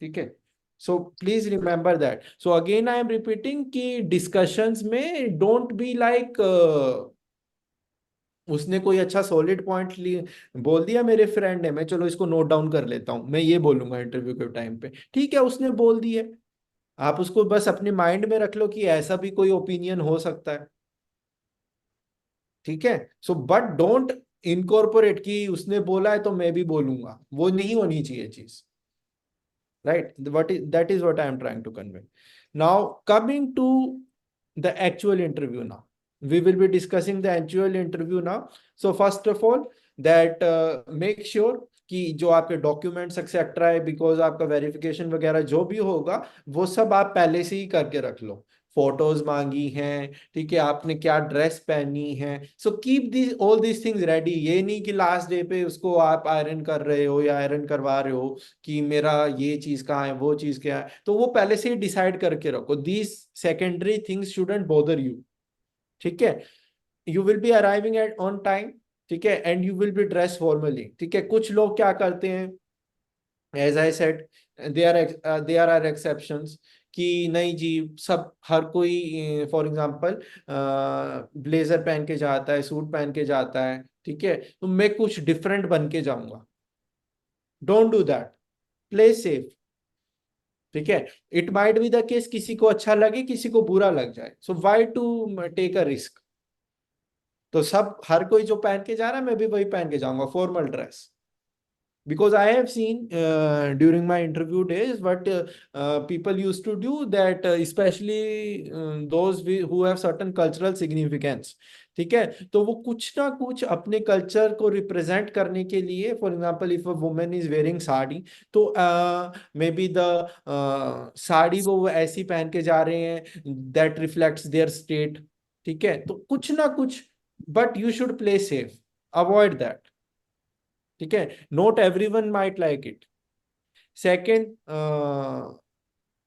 ठीक है, सो please remember that. So again I am repeating कि डिस्कशंस में डोंट बी लाइक उसने कोई अच्छा सॉलिड पॉइंट बोल दिया मेरे फ्रेंड ने, मैं चलो इसको नोट डाउन कर लेता हूं, मैं ये बोलूंगा इंटरव्यू के टाइम पे। ठीक है, उसने बोल दिया, आप उसको बस अपने माइंड में रख लो कि ऐसा भी कोई ओपिनियन हो सकता है। ठीक है, सो बट डोंट इनकॉर्पोरेट कि उसने बोला है तो मैं भी बोलूंगा, वो नहीं होनी चाहिए चीज। Right, that is what I am trying to convey. Now coming to the actual interview, now we will be discussing the actual interview now. So first of all, that make sure कि जो आपके documents etcetera है, because आपका verification वगैरह जो भी होगा वो सब आप पहले से ही करके रख लो। फोटोज मांगी हैं, ठीक है, आपने क्या ड्रेस पहनी है, so keep this all this things ready. ये नहीं कि लास्ट डे पे उसको आप आयरन कर रहे हो या आयरन करवा रहे हो कि मेरा ये चीज कहाँ है, वो चीज क्या है, तो वो पहले से ही डिसाइड करके रखो। These secondary things shouldn't bother you. ठीक है, you will be arriving at on time, ठीक है, and you will be dress formally. ठीक है, कुछ लोग क्या करते हैं, as I said, there are exceptions कि नहीं जी, सब हर कोई फॉर एग्जांपल ब्लेजर पहन के जाता है, सूट पहन के जाता है, ठीक है, तो मैं कुछ डिफरेंट बन के जाऊंगा। Don't do that, play safe. ठीक है, it might be the case किसी को अच्छा लगे, किसी को बुरा लग जाए, so why to take a risk. तो सब हर कोई जो पहन के जा रहा है मैं भी वही पहन के जाऊंगा, formal dress. Because I have seen during my interview days what people used to do, that especially who have certain cultural significance। ठीक है, तो वो कुछ ना कुछ अपने कल्चर को रिप्रेजेंट करने के लिए, for example if a women is wearing sari, तो मे बी द साड़ी वो ऐसी पहन के जा रहे हैं दैट रिफ्लेक्ट्स देयर स्टेट। ठीक है, तो कुछ ना कुछ but you should play safe. Avoid that. ठीक है, not everyone might like it. Second,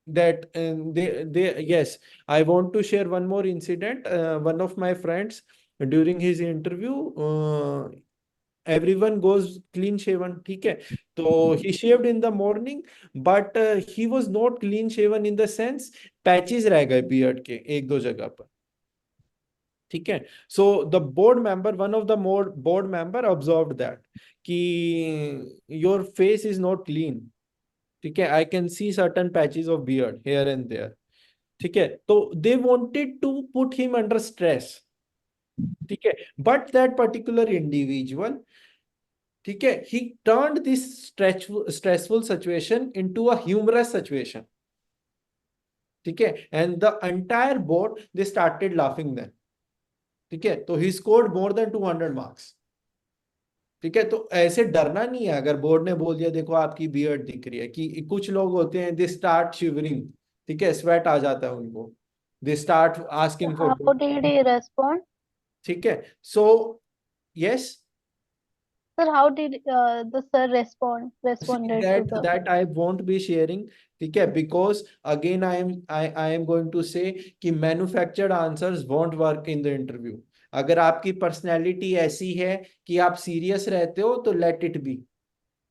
that they yes, I want to share one more incident. One of my friends, during his interview, everyone goes clean shaven. ठीक है, तो he shaved in the morning, but he was not clean shaven in the sense patches रह गए beard के एक दो जगह पर. ठीक है, so the board member, one of the more board member observed that कि your face is not clean. ठीक है, I can see certain patches of beard here and there. ठीक है, तो they wanted to put him under stress. ठीक है, but that particular individual, ठीक है, he turned this stressful situation into a humorous situation. ठीक है, and the entire board, they started laughing then. ठीक है, तो he scored more than 200 marks. ठीक है, तो ऐसे डरना नहीं है अगर बोर्ड ने बोल दिया देखो आपकी बियर्ड दिख रही है, कि कुछ लोग होते हैं दे स्टार्ट शिवरिंग. ठीक है, स्वेट आ जाता है उनको, they start asking for. How did he respond? ठीक है, so yes, Sir, how did the sir responded to that the that I won't be sharing. ठीक है, because again I am going to say कि manufactured answers won't work in the interview. अगर आपकी personality ऐसी है कि आप serious रहते हो तो लेट इट बी.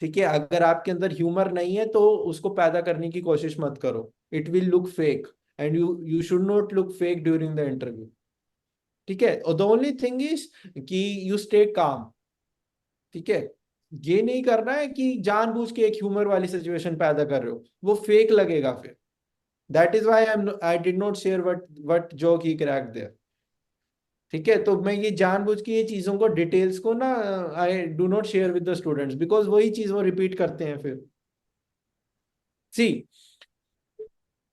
ठीक है, अगर आपके अंदर ह्यूमर नहीं है तो उसको पैदा करने की कोशिश मत करो. It will look fake and you should not look fake during the interview. ठीक है, और द ओनली थिंग इज कि यू स्टे काम. ठीक है, ये नहीं करना है कि जानबूझ के एक ह्यूमर वाली सिचुएशन पैदा कर रहे हो, वो फेक लगेगा फिर. That is why I did not share what joke he cracked there. ठीक है, तो मैं ये जानबूझ के ये चीजों को डिटेल्स को ना I do not share with the students, because वही चीज वो रिपीट करते हैं फिर. सी,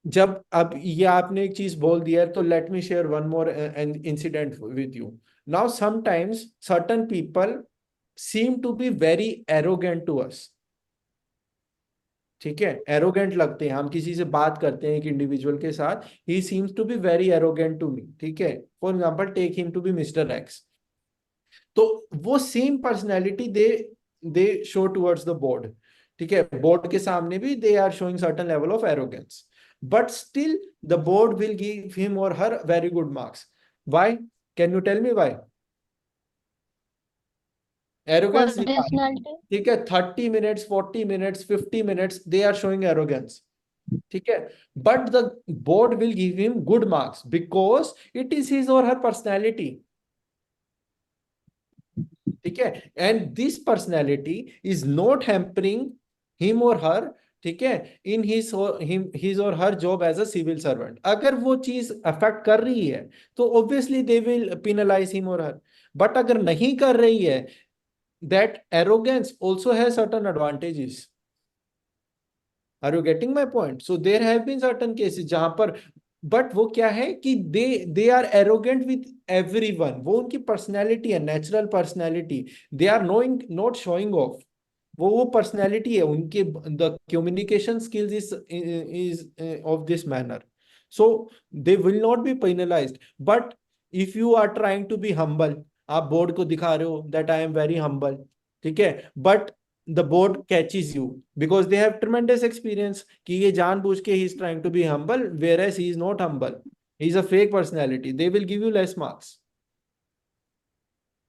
जब अब ये आपने एक चीज बोल दिया है तो let me share one more incident with you. Now sometimes certain people seem to be very arrogant to us. ठीक है, एरोगेंट लगते हैं, हम किसी से बात करते हैं एक इंडिविजुअल के साथ, he seems to be very arrogant to me. ठीक है, for example take him to be mister X. तो वो same personality they show towards the board. ठीक है, बोर्ड के सामने भी they are showing certain level of arrogance, but still the board will give him और her very good marks. Why? Can you tell me why? Arrogance. personality? ठीक है, 30 minutes 40 minutes 50 minutes they are showing arrogance. ठीक है, but the board will give him good marks because it is his or her personality. ठीक है, and this personality is not hampering him or her. ठीक है, in his or her job as a civil servant. अगर वो चीज affect कर रही है तो obviously they will penalize him or her. but अगर नहीं कर रही है, that arrogance also has certain advantages. Are you getting my point? So there have been certain cases जहां पर, but वो क्या है कि they are arrogant with everyone. वो उनकी personality है, natural personality. They are knowing, not showing off. वो personality है उनके. The communication skills is of this manner. So they will not be penalized. But if you are trying to be humble, आप board को दिखा रहे हो that I am very humble. ठीक है, but the board catches you because they have tremendous experience कि ये जानबूझ के he is trying to be humble whereas he is not humble, he is a fake personality. They will give you less marks.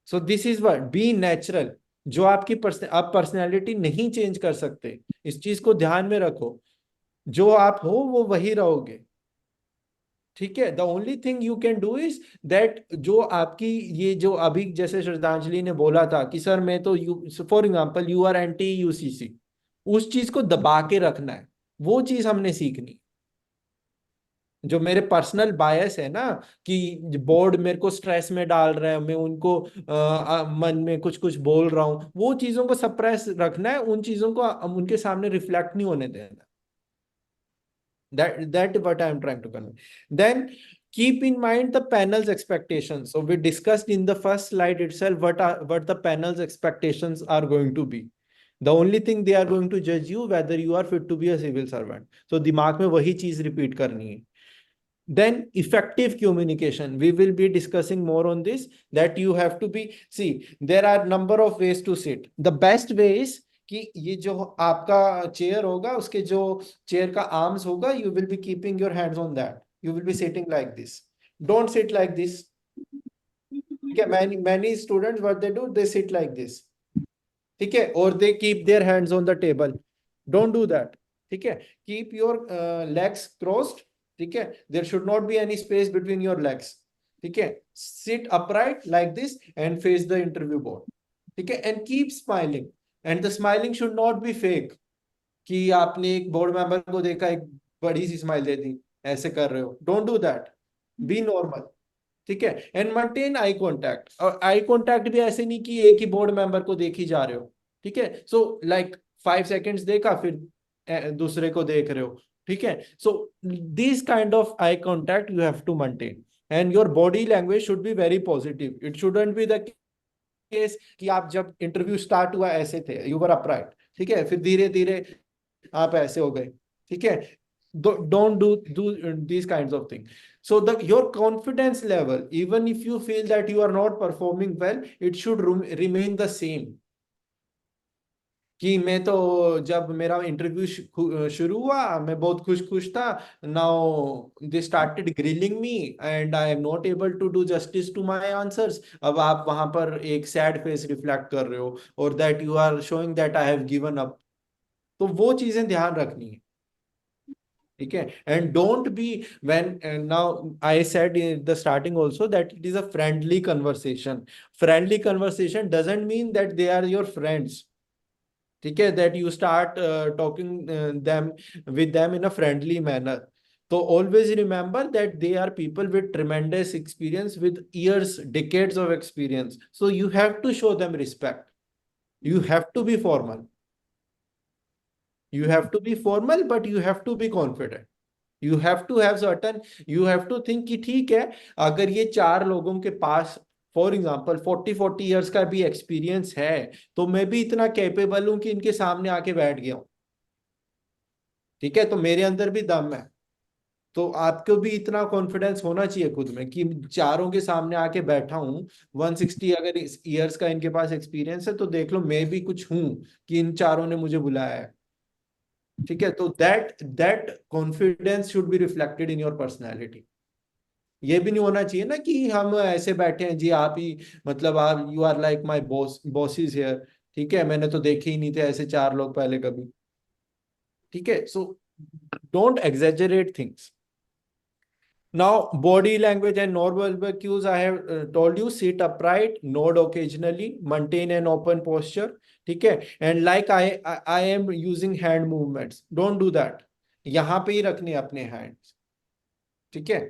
So this is what, be natural. जो आपकी आप personality नहीं change कर सकते, इस चीज को ध्यान में रखो. जो आप हो वो वही रहोगे. ठीक है, the only thing you can do is that, जो आपकी ये जो अभी जैसे श्रद्धांजलि ने बोला था कि सर मैं तो for example you are anti UCC, उस चीज को दबा के रखना है. वो चीज हमने सीखनी. जो मेरे पर्सनल बायस है ना कि बोर्ड मेरे को स्ट्रेस में डाल रहा है, मैं उनको मन में कुछ कुछ बोल रहा हूं, वो चीजों को सप्रेस रखना है. उन चीजों को उनके सामने रिफ्लेक्ट नहीं होने देना. That what I am trying to convey. Then keep in mind the panel's expectations. So we discussed in the first slide itself what the panel's expectations are going to be. The only thing they are going to judge you whether you are fit to be a civil servant. So दिमाग में वही चीज repeat करनी है. Then effective communication, we will be discussing more on this, that you have to be, see, there are number of ways to sit. The best way is कि ये जो आपका चेयर होगा, उसके जो चेयर का आर्म्स होगा, you will be keeping your hands on that, you will be sitting like this. Don't sit like this. Okay, many students, what they do, they sit like this. ठीक है, or they keep their hands on the table. Don't do that. ठीक है, keep your legs crossed. ठीक है, there should not be any space between your legs. ठीक है, sit upright like this and face the interview board. ठीक है, and keep smiling, and the smiling should not be fake, कि आपने एक board member को देखा, एक बड़ी सी स्माइल दे दी, ऐसे कर रहे हो. Don't do that. Be normal. ठीक है, एंड मेंटेन आई कॉन्टैक्ट. और आई कॉन्टैक्ट भी ऐसे नहीं कि एक ही बोर्ड मेंबर को देख ही जा रहे हो. ठीक है, सो लाइक 5 सेकेंड्स देखा, फिर दूसरे को देख रहे हो. ठीक है, so this kind of eye contact you have to maintain, and your body language should be very positive. It shouldn't be the case कि आप जब इंटरव्यू स्टार्ट हुआ ऐसे थे, यू वर अपराइट. ठीक है, फिर धीरे धीरे आप ऐसे हो गए. ठीक है, don't do these kinds of things. So your confidence level, even if you feel that you are not performing well, it should remain the same. कि मैं तो जब मेरा इंटरव्यू शुरू हुआ, मैं बहुत खुश था. Now they started grilling me and I am not able to do justice to my answers. अब आप वहां पर एक सैड फेस रिफ्लेक्ट कर रहे हो, और that you are showing that I have given up. तो वो चीजें ध्यान रखनी है. ठीक है, and don't be when, now I said in the starting also that it is a friendly conversation. Friendly conversation doesn't mean that they are your friends. ठीक है, that you start talking them with them in a friendly manner. तो always remember that they are people with tremendous experience, with years, decades of experience. So you have to show them respect. You have to be formal. You have to be formal, but you have to be confident. You have to have certain, you have to think कि ठीक है, अगर ये 4 लोगों के पास for example 40 years का भी experience है, तो मैं भी इतना कैपेबल हूं कि इनके सामने आके बैठ गया हूं. ठीक है, तो मेरे अंदर भी दम है. तो आपको भी इतना कॉन्फिडेंस होना चाहिए खुद में कि चारों के सामने आके बैठा हूं. 160 अगर ईयर्स का इनके पास एक्सपीरियंस है, तो देख लो मैं भी कुछ हूं कि इन चारों ने मुझे बुलाया है. ठीक है, तो that confidence should be reflected in your personality. ये भी नहीं होना चाहिए ना कि हम ऐसे बैठे हैं जी, आप ही मतलब आप, you are like my bosses here. ठीक है, मैंने तो देखे ही नहीं थे ऐसे 4 लोग पहले कभी. ठीक है, so don't exaggerate things. Now, body language and non-verbal cues, I have told you, sit upright, nod occasionally, maintain an open posture. ठीक है, and like I am using hand movements, don't do that. यहाँ पे ही रखने अपने hands. ठीक है,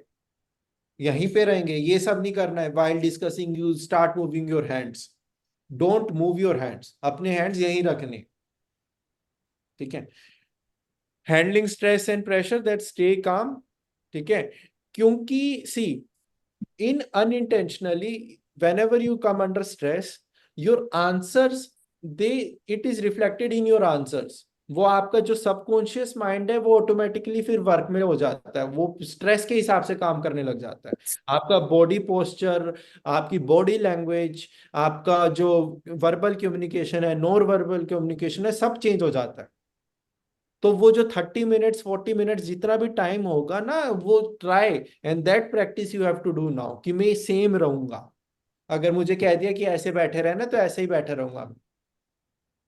यहीं पे रहेंगे, ये सब नहीं करना है. While discussing, you start moving your hands. Don't move your hands. अपने hands यहीं रखने. ठीक है, handling stress and pressure, that stay calm. ठीक है, क्योंकि सी, in unintentionally, whenever you come under stress, your answers, it is reflected in your answers. वो आपका जो सबकॉन्शियस माइंड है, वो ऑटोमेटिकली फिर वर्क में हो जाता है, वो स्ट्रेस के हिसाब से काम करने लग जाता है. आपका बॉडी पोस्चर, आपकी बॉडी लैंग्वेज, आपका जो वर्बल कम्युनिकेशन है, नॉन वर्बल कम्युनिकेशन है, सब चेंज हो जाता है. तो वो जो 30 मिनट्स 40 मिनट्स जितना भी टाइम होगा ना, वो try and that practice you have to do now, कि मैं सेम रहूंगा. अगर मुझे कह दिया कि ऐसे बैठे रहना, तो ऐसे ही बैठे रहूंगा.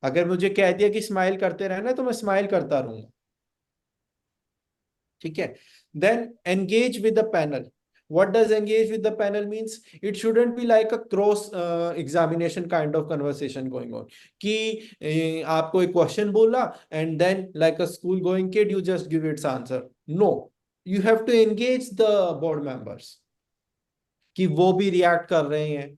अगर मुझे कह दिया कि स्माइल करते रहना, तो मैं स्माइल करता रहूंगा. ठीक है, then engage with the panel. What does engage with the panel means? It shouldn't be like a cross examination kind of conversation going on. कि आपको एक क्वेश्चन बोला and then like a school going kid you just give its answer. No, you have to engage the board members. कि वो भी react कर रहे हैं.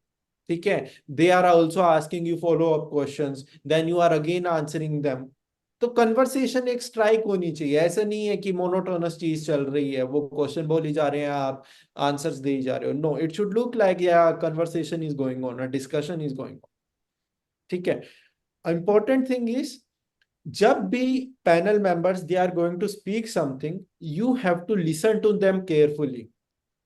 ठीक है, they are also asking you follow up questions, then you are again answering them. तो conversation एक स्ट्राइक होनी चाहिए. ऐसा नहीं है कि मोनोटोनस चीज चल रही है, वो क्वेश्चन बोली जा रहे हैं, आप आंसर्स दे जा रहे हो. No, it should look like या conversation is going on, a discussion is going on. ठीक है, इंपॉर्टेंट थिंग इज जब भी panel members they are going to speak something, you have to listen to them carefully.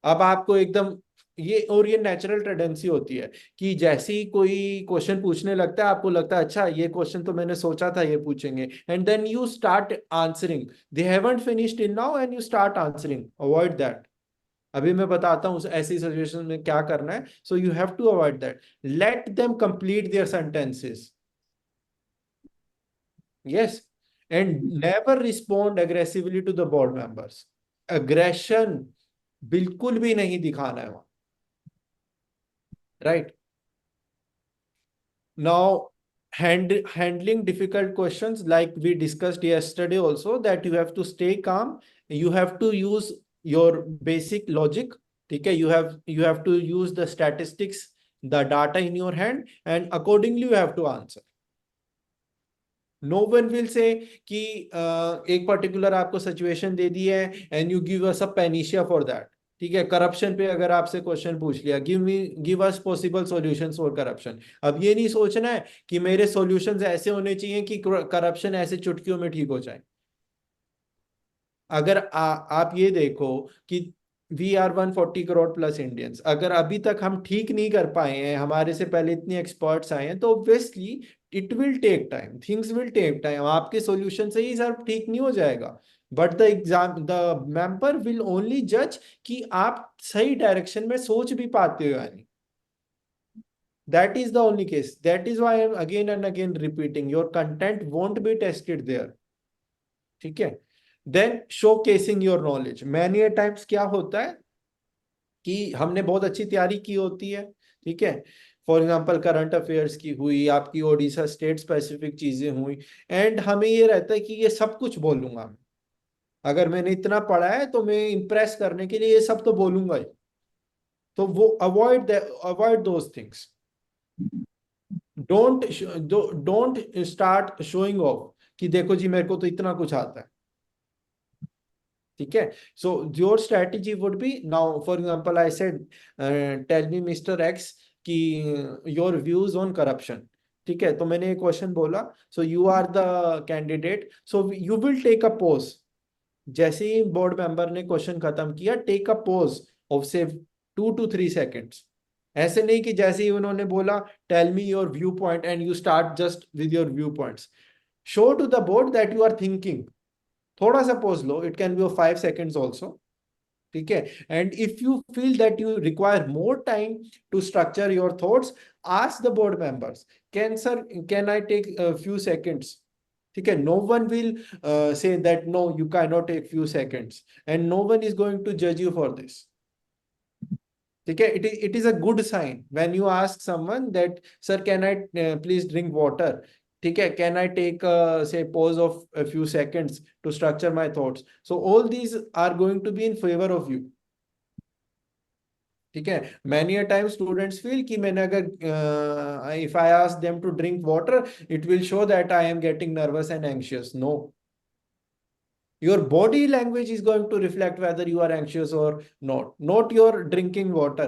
अब आपको एकदम ये natural tendency होती है कि जैसे ही कोई क्वेश्चन पूछने लगता है, आपको लगता है अच्छा ये क्वेश्चन तो मैंने सोचा था ये पूछेंगे, and then you start answering. They haven't finished in now and you start answering. Avoid that. अभी मैं बताता हूँ ऐसी सिचुएशन में क्या करना है। So you have to avoid that. Let them complete their sentences. Yes. And never respond aggressively to the board members. Aggression बिल्कुल भी नहीं दिखाना है वहां। Right. Now, handling difficult questions, like we discussed yesterday also, that you have to stay calm. You have to use your basic logic. Okay, you have to use the statistics, the data in your hand, and accordingly you have to answer. No one will say कि एक particular आपको situation दे दी है and you give us a panacea for that. ठीक है, corruption पे अगर आपसे क्वेश्चन पूछ लिया, give us possible solutions for corruption. अब ये नहीं सोचना है कि मेरे सॉल्यूशंस ऐसे होने चाहिए कि करप्शन ऐसे चुटकियों में ठीक हो जाए। अगर आप ये देखो कि we are 140 crore plus Indians, अगर अभी तक हम ठीक नहीं कर पाए हैं, हमारे से पहले इतने एक्सपर्ट्स आए हैं, तो obviously it will take time, things will take time. आपके सॉल्यूशन से ही सर ठीक नहीं हो जाएगा, but the member will only जज कि आप सही डायरेक्शन में सोच भी पाते हो या नहीं। That is the only case. That is why I am again and again repeating, your content won't be tested there. ठीक है। Then showcasing your knowledge. Many times क्या होता है कि हमने बहुत अच्छी तैयारी की होती है, ठीक है, फॉर एग्जाम्पल करंट अफेयर्स की हुई, आपकी ओडिशा स्टेट स्पेसिफिक चीजें हुई, एंड हमें ये रहता है कि ये सब कुछ बोलूंगा मैं। अगर मैंने इतना पढ़ा है तो मैं इंप्रेस करने के लिए ये सब तो बोलूंगा ही। तो वो avoid those things. Don't don't start showing off कि देखो जी मेरे को तो इतना कुछ आता है। ठीक है। So your strategy would be, now for example I said tell me Mister X कि योर व्यूज ऑन करप्शन। ठीक है, तो मैंने एक क्वेश्चन बोला, so you are the candidate, so you will take a pause. जैसे ही बोर्ड मेंबर ने क्वेश्चन खत्म किया, टेक अ पोज ऑफ से 2 to 3 seconds। ऐसे नहीं कि जैसे ही उन्होंने बोला tell me your view point and you start just with your view points. Show to the board that you are thinking. थोड़ा सा पॉज लो, it can be 5 seconds also. ठीक है। And if you feel that you require more time to structure your thoughts, ask the board members can sir can I take few seconds. ठीक है, no one will say that no you cannot take few seconds, and no one is going to judge you for this। ठीक है, it is a good sign when you ask someone that sir can I please drink water। ठीक है, can I take say pause of a few seconds to structure my thoughts। so all these are going to be in favor of you। ठीक है। Many a time students feel कि मैंने अगर if I ask them to drink water, it will show that I am getting nervous and anxious. No, your body language is going to reflect whether you are anxious or not your drinking water।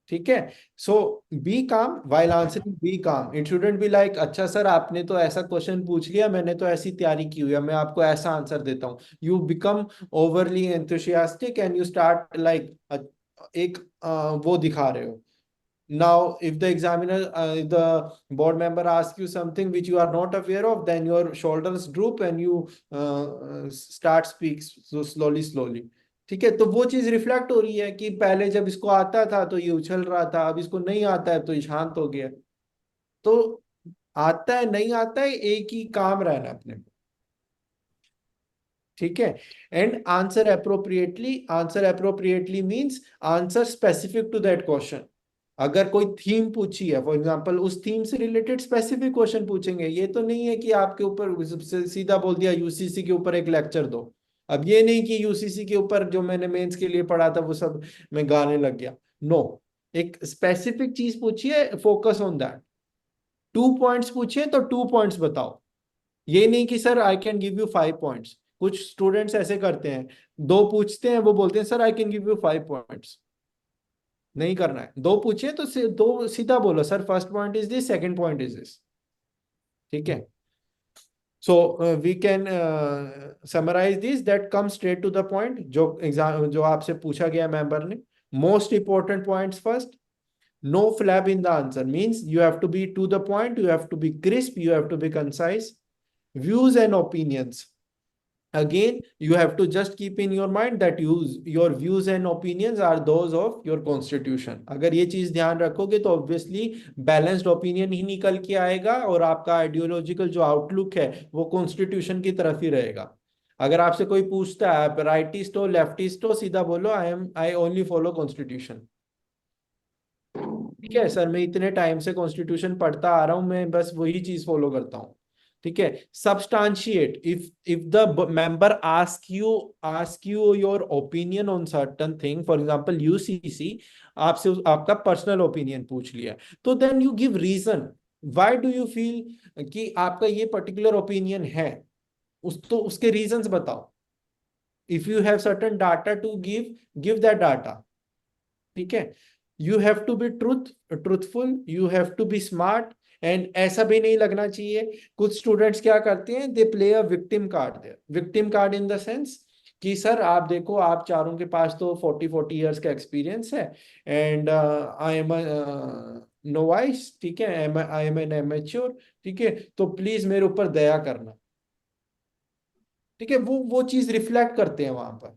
ठीक है। So B काम while answering, B काम। It shouldn't be like अच्छा sir आपने तो ऐसा question पूछ लिया, मैंने तो ऐसी तैयारी की हुई है, मैं आपको ऐसा आंसर देता हूँ। You become overly enthusiastic and you start like एक वो दिखा रहे हो। Now, if the examiner, if the board member asks you something which you are not aware of, then your shoulders droop and you start speak so slowly। ठीक है, तो वो चीज रिफ्लेक्ट हो रही है कि पहले जब इसको आता था तो ये उछल रहा था, अब इसको नहीं आता है तो ये शांत हो गया। तो आता है नहीं आता है, एक ही काम रहना अपने को। ठीक है। And answer appropriately means answer specific to that question. अगर कोई थीम पूछी है फॉर एग्जांपल, उस थीम से रिलेटेड स्पेसिफिक क्वेश्चन पूछेंगे। ये तो नहीं है कि आपके ऊपर सीधा बोल दिया यूसीसी के ऊपर एक लेक्चर दो। अब ये नहीं कि यूसीसी के ऊपर जो मैंने मेंस के लिए पढ़ा था वो सब मैं गाने लग गया। नो, एक स्पेसिफिक चीज पूछिए, फोकस ऑन दैट। 2 पॉइंट्स पूछिए तो 2 पॉइंट्स बताओ। ये नहीं कि sir I can give you 5 points. कुछ स्टूडेंट्स ऐसे करते हैं, दो पूछते हैं, वो बोलते हैं sir I can give you 5 points. नहीं करना है। दो पूछिए तो दो सीधा बोलो, sir first point is this, second point is this. ठीक है. So we can summarize this that comes straight to the point. जो एग्जाम जो आपसे पूछा गया मेंबर ने, most important points first. No flab in the answer means you have to be to the point, you have to be crisp, you have to be concise. Views and opinions. Again, you have to just keep in your mind that your views and opinions are those of your constitution. अगर ये चीज ध्यान रखोगे तो obviously balanced opinion ही निकल के आएगा और आपका आइडियोलॉजिकल जो आउटलुक है वो कॉन्स्टिट्यूशन की तरफ ही रहेगा. अगर आपसे कोई पूछता है आप राइटिस्ट हो लेफ्टिस्ट हो, सीधा बोलो आई ओनली फॉलो कॉन्स्टिट्यूशन. ठीक है सर, मैं इतने टाइम से कॉन्स्टिट्यूशन पढ़ता आ रहा हूं, मैं बस वही चीज फॉलो करता हूँ. ठीक है. Substantiate. If the member ask you your opinion on certain thing, for example UCC आपसे आपका पर्सनल ओपिनियन पूछ लिया, तो then you give reason why do you feel कि आपका ये पर्टिकुलर ओपिनियन है, उसके रीजंस बताओ. If you have certain data to give that data. ठीक है. You have to be truthful, you have to be smart. And ऐसा भी नहीं लगना चाहिए. कुछ स्टूडेंट्स क्या करते हैं, they play a victim card. Their victim card in the sense कि सर आप देखो आप चारों के पास तो 40 इयर्स का एक्सपीरियंस है एंड आई एम नोवाइस. ठीक है, आई एम एन एमेच्योर. ठीक है, तो प्लीज मेरे ऊपर दया करना. ठीक है, वो चीज रिफ्लेक्ट करते हैं वहां पर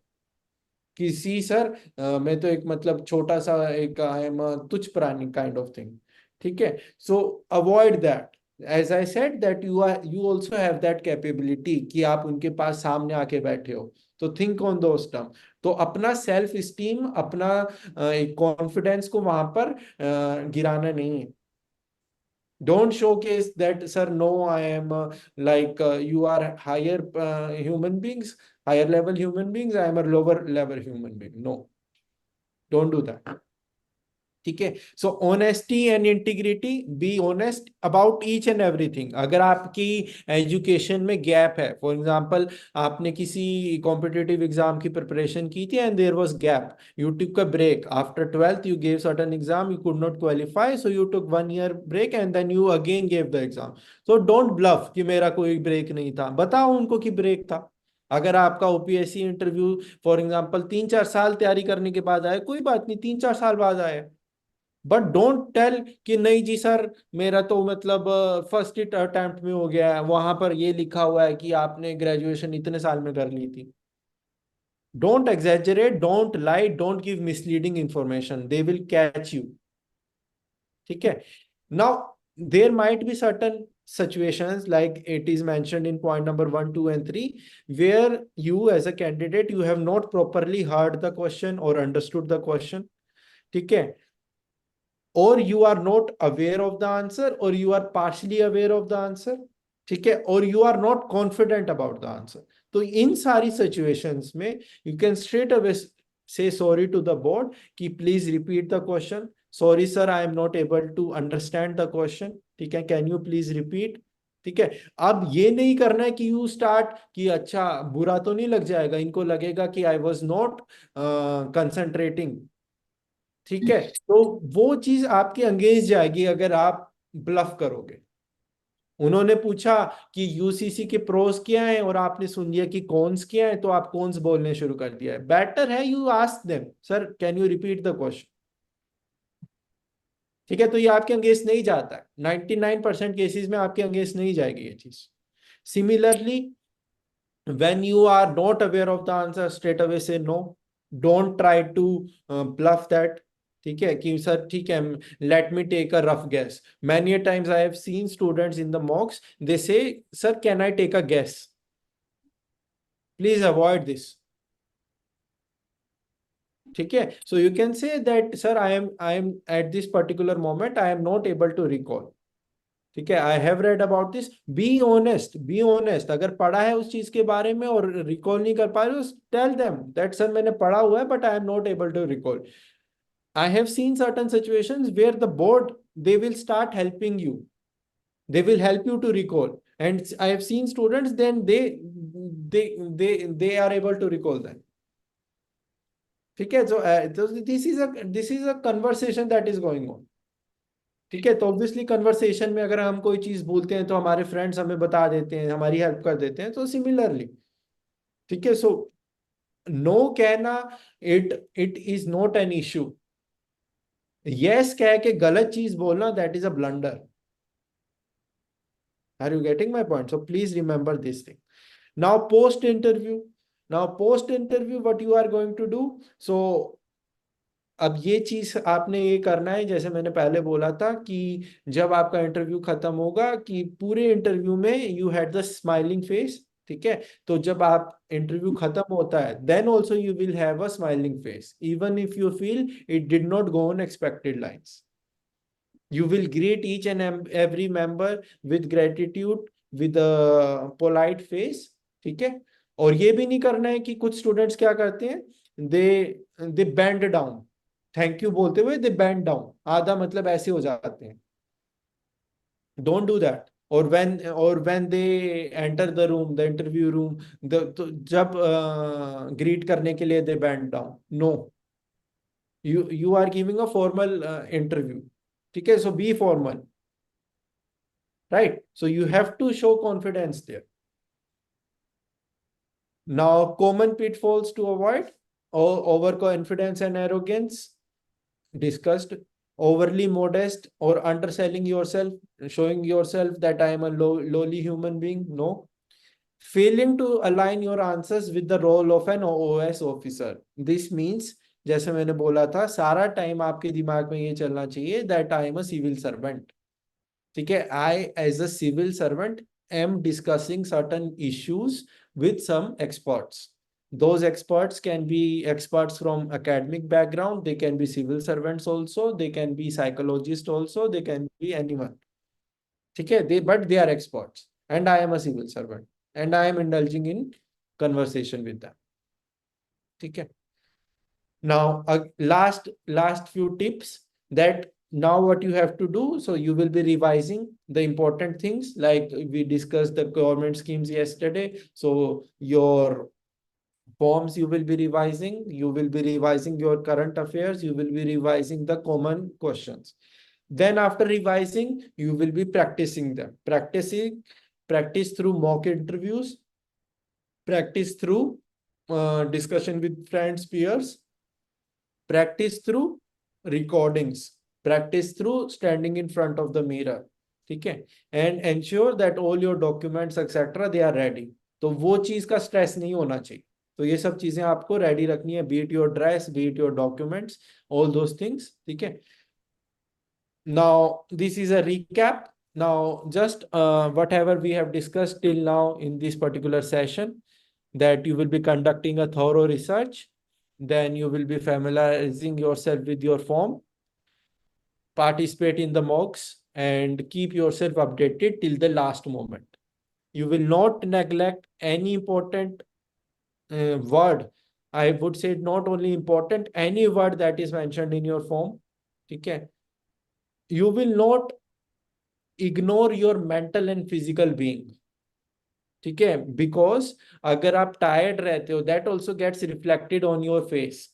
कि सी सर मैं तो एक मतलब छोटा सा एक आई एम तुच्छ प्राणी काइंड ऑफ थिंग. ठीक है. So avoid that. As I said that you also have that capability कि आप उनके पास सामने आके बैठे हो, तो थिंक ऑन दोस टर्म. तो अपना सेल्फ स्टीम, अपना कॉन्फिडेंस को वहां पर गिराना नहीं है. Don't showcase that sir no I am like you are higher human beings, higher level human beings, I am a lower level human being. No, don't do that. ठीक है. So honesty and integrity. Be honest about each and everything. अगर आपकी education में gap है, for example आपने किसी competitive exam की preparation की थी and there was gap, you took a break after 12th, you gave certain exam, you could not qualify, so you took 1 year break and then you again gave the exam. So don't bluff कि मेरा कोई break नहीं था. बताओ उनको कि break था. अगर आपका ओपीएससी इंटरव्यू फॉर एग्जांपल 3-4 साल तैयारी करने के बाद आए, कोई बात नहीं, 3-4 साल बाद आए. बट डोंट टेल कि नहीं जी सर मेरा तो मतलब फर्स्ट अटेम्प्ट में हो गया है, वहां पर ये लिखा हुआ है कि आपने ग्रेजुएशन इतने साल में कर ली थी. Don't exaggerate, don't lie, don't give misleading information, they will catch you. ठीक है. Now there might be certain situations like it is mentioned in point number 1, 2 and 3 where you as a candidate you have not properly heard the question or understood the question. ठीक है. or you are not aware of the answer or you are partially aware of the answer. ठीक है. or you are not confident about the answer. तो इन सारी situations में you can straight away say sorry to the board कि please repeat the question. sorry sir I am not able to understand the question. ठीक है, can you please repeat. ठीक है. अब ये नहीं करना है कि यू स्टार्ट कि अच्छा बुरा तो नहीं लग जाएगा, इनको लगेगा कि आई वॉज नॉट कंसंट्रेटिंग. ठीक है. तो वो चीज आपके अंगेज जाएगी अगर आप ब्लफ करोगे. उन्होंने पूछा कि यूसीसी के प्रोस क्या हैं और आपने सुन लिया कि कॉन्स क्या है, तो आप कॉन्स बोलने शुरू कर दिया है. बेटर है you ask them sir can you repeat the question. ठीक है. तो ये आपके अंगेज नहीं जाता है. 99% केसेस में आपके अंगेज नहीं जाएगी ये चीज. Similarly when you are not aware of the answer straight away say no. Don't try to bluff that. ठीक है कि सर ठीक है let me take a rough guess. Many a times I have seen students in the mocks, they say sir can I take a guess. Please avoid this. ठीक है. So you can say that sir I am at this particular moment I am not able to recall. ठीक है. I have read about this. Be honest, be honest. अगर पढ़ा है उस चीज के बारे में और रिकॉल नहीं कर पा रहे हो, टेल देम दैट सर मैंने पढ़ा हुआ है but I am not able to recall. I have seen certain situations where the board they will start helping you, they will help you to recall, and I have seen students then they are able to recall them. ठीक है. so this is a conversation that is going on. ठीक है। तो obviously conversation में अगर हम कोई चीज भूलते हैं तो हमारे फ्रेंड्स हमें बता देते हैं, हमारी हेल्प कर देते हैं, तो सिमिलरली। ठीक है। सो नो कहना, it it is not an issue. Yes कह के गलत चीज बोलना, that is a blunder. Are you getting my point? So please remember this thing. Now post interview, what you are going to do? So अब ये चीज आपने ये करना है, जैसे मैंने पहले बोला था कि जब आपका इंटरव्यू खत्म होगा, कि पूरे इंटरव्यू में you had the smiling face. ठीक है। तो जब आप इंटरव्यू खत्म होता है, then also you will have a smiling face, even if you feel it did not go on expected lines. You will greet each and every member with gratitude, with a polite face। ठीक है। और ये भी नहीं करना है कि कुछ स्टूडेंट्स क्या करते हैं, दे बैंड डाउन, थैंक यू बोलते हुए दे बैंड डाउन, आधा मतलब ऐसे हो जाते हैं। Don't do that. और when they enter the room, the interview room, तो जब ग्रीट करने के लिए they bend down, no. You are giving a formal interview. ठीक है। So be formal, right? So you have to show confidence there. Now, common pitfalls to avoid: overconfidence and arrogance, discussed. Overly modest or underselling yourself, showing yourself that I am a lowly human being, no. Failing to align your answers with the role of an OS officer. This means, जैसे मैंने बोला था, सारा time आपके दिमाग में ये चलना चाहिए that I am a civil servant। ठीक है। I as a civil servant am discussing certain issues with some experts. Those experts can be experts from academic background, they can be civil servants also, they can be psychologists also, they can be anyone। ठीक है। But they are experts and I am a civil servant and I am indulging in conversation with them। ठीक है। Now, last few tips, that now what you have to do. So you will be revising the important things, like we discussed the government schemes yesterday. So your forms you will be revising, you will be revising your current affairs, you will be revising the common questions. Then after revising, you will be practicing them. Practice through mock interviews, practice through discussion with friends, peers, practice through recordings, practice through standing in front of the mirror। ठीक है। and ensure that all your documents etc they are ready। तो वो चीज का stress नहीं होना चाहिए। तो ये सब चीजें आपको रेडी रखनी है, be it your dress, be it your documents, all those things। ठीक है। now this is a recap। now just whatever we have discussed till now in this particular session, that you will be conducting a thorough research, then you will be familiarizing yourself with your form, participate in the mocks, and keep yourself updated till the last moment। You will not neglect any important word। I would say not only important, any word that is mentioned in your form। Okay, you will not ignore your mental and physical being। ठीक है। Because अगर आप tired रहते हो, that also gets reflected on your face.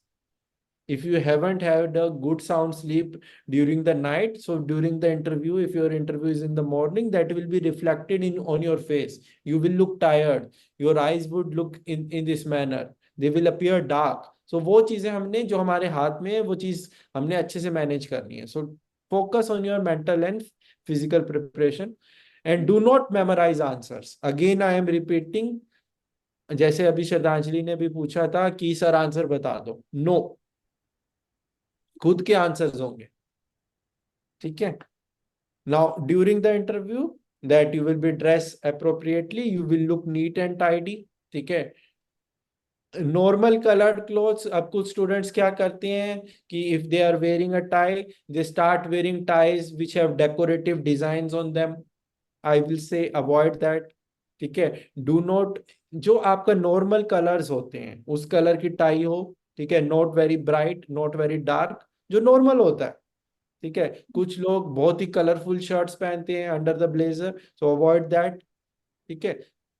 if you haven't had a good sound sleep during the night, so during the interview, if your interview is in the morning, that will be reflected in on your face। you will look tired, your eyes would look in this manner, they will appear dark। so वो चीजें हमने, जो हमारे हाथ में है, वो चीज हमने अच्छे से मैनेज करनी है। so focus on your mental and physical preparation and do not memorize answers। again I am repeating, जैसे अभी श्रद्धांजलि ने भी पूछा था कि सर आंसर बता दो, नो। खुद के आंसर्स होंगे। ठीक है। Now during the interview, that you will be dress appropriately, you will look neat and tidy. ठीक है। नॉर्मल कलर्ड क्लोथ्स, अब कुछ स्टूडेंट्स क्या करते हैं कि if they are wearing a tie, they start wearing ties which have decorative designs on them. I will say avoid that. ठीक है। डू नॉट, जो आपका नॉर्मल कलर्स होते हैं उस कलर की टाई हो। ठीक है। Not very bright, not very dark, जो नॉर्मल होता है। ठीक है। कुछ लोग बहुत ही कलरफुल शर्ट्स पहनते हैं under the blazer, so avoid that. ठीक है।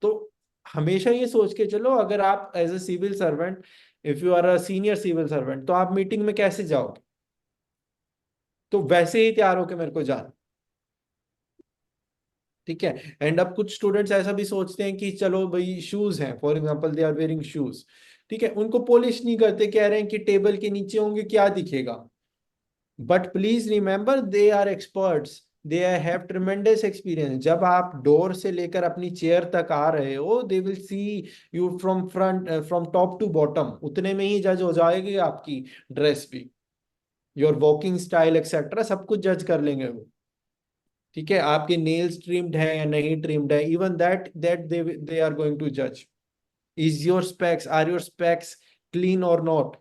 तो हमेशा ये सोच के चलो, अगर आप as a civil servant, if you are a senior civil servant, तो आप मीटिंग में कैसे जाओगे? तो वैसे ही तैयार होके मेरे को जाना। ठीक है। एंड अब कुछ स्टूडेंट्स ऐसा भी सोचते हैं कि चलो भाई शूज हैं, for example they are wearing shoes, ठीक है, उनको पॉलिश नहीं करते, कह रहे हैं कि टेबल के नीचे होंगे क्या दिखेगा। But please remember they are experts, they have tremendous experience. जब आप डोर से लेकर अपनी चेयर तक आ रहे हो, they will see you from front, from top to bottom, उतने में ही जज हो जाएगी आपकी ड्रेस भी, योर वॉकिंग स्टाइल एक्सेट्रा, सब कुछ जज कर लेंगे वो। ठीक है, आपके नेल्स ट्रिम्ड है या नहीं ट्रिम्ड है, even that they are going to जज। Is your specs, are your specs clean और नॉट।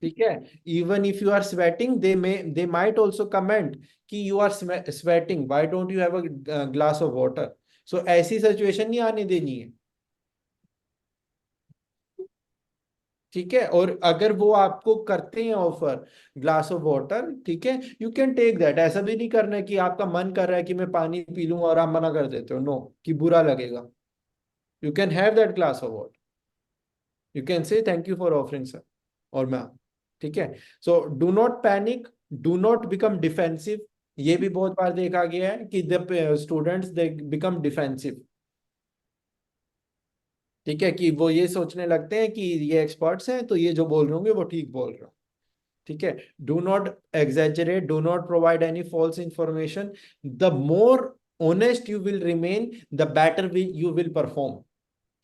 ठीक है, even if you are sweating, they might also comment कि you are sweating, why don't you have a glass of water. सो ऐसी situation नहीं आने देनी है। ठीक है, और अगर वो आपको करते हैं ऑफर ग्लास ऑफ वाटर, ठीक है, यू कैन टेक दैट। ऐसा भी नहीं करना है कि आपका मन कर रहा है कि मैं पानी पी लूंगा और आप मना कर देते हो, नो, कि बुरा लगेगा। You can have that glass of water, you can say thank you for offering sir और मैम। ठीक है, so do not panic, do not become defensive. ये भी बहुत बार देखा गया है कि the students they become defensive. ठीक है, कि वो ये सोचने लगते हैं कि ये एक्सपर्ट्स हैं तो ये जो बोल रहे होंगे वो ठीक बोल रहे हो। ठीक है, do not exaggerate, do not provide any false information. The more honest you will remain, the better you will perform.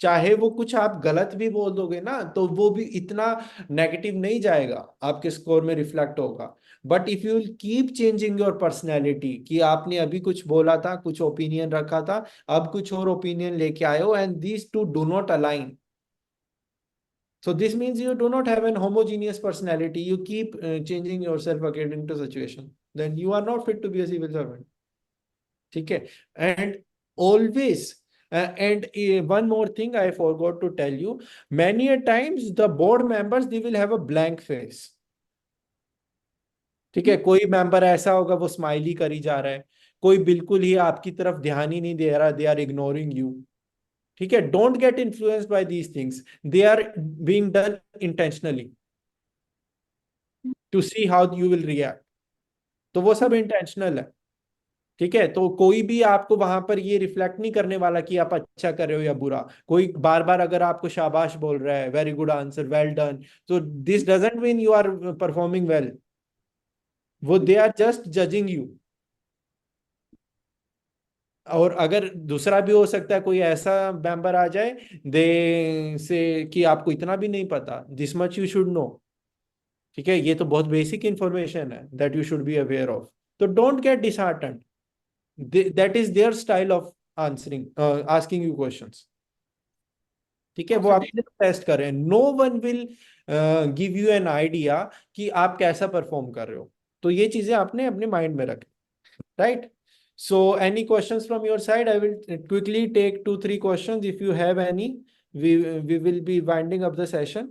चाहे वो कुछ आप गलत भी बोल दोगे ना, तो वो भी इतना नेगेटिव नहीं जाएगा, आपके स्कोर में रिफ्लेक्ट होगा। But if you will keep changing your personality, कि आपने अभी कुछ बोला था, कुछ ओपिनियन रखा था, अब कुछ और ओपिनियन लेके आए हो, and these two do not align, so this means you do not have an homogeneous personality, you keep changing yourself according to situation, then you are not fit to be a civil servant. ठीक है, and always and one more thing I forgot to tell you, many a times the board members they will have a blank face. ठीक है, कोई member ऐसा होगा वो smiley करी जा रहा है, कोई बिल्कुल ही आपकी तरफ ध्यान ही नहीं दे रहा, दे आर इग्नोरिंग यू। ठीक है, don't get influenced by these things, they are being done intentionally to see how you will react. तो वो सब इंटेंशनल है। ठीक है, तो कोई भी आपको वहां पर ये रिफ्लेक्ट नहीं करने वाला कि आप अच्छा कर रहे हो या बुरा। कोई बार बार अगर आपको शाबाश बोल रहा है, very good answer, well done, तो this doesn't mean you are performing well, वो they are just judging you. और अगर दूसरा भी हो सकता है, कोई ऐसा मेंबर आ जाए दे से कि आपको इतना भी नहीं पता, this much you should know. ठीक है, ये तो बहुत बेसिक इंफॉर्मेशन है that you should be aware of. तो don't get disheartened, that is their style of answering, asking you questions. ठीक है, वो आपसे टेस्ट कर रहे हैं, no one will give you an idea कि आप कैसा परफॉर्म कर रहे हो। तो ये चीजें आपने अपने माइंड में रखें, right. So any questions from your side? I will quickly take 2-3 questions if you have any. We will be winding up the session.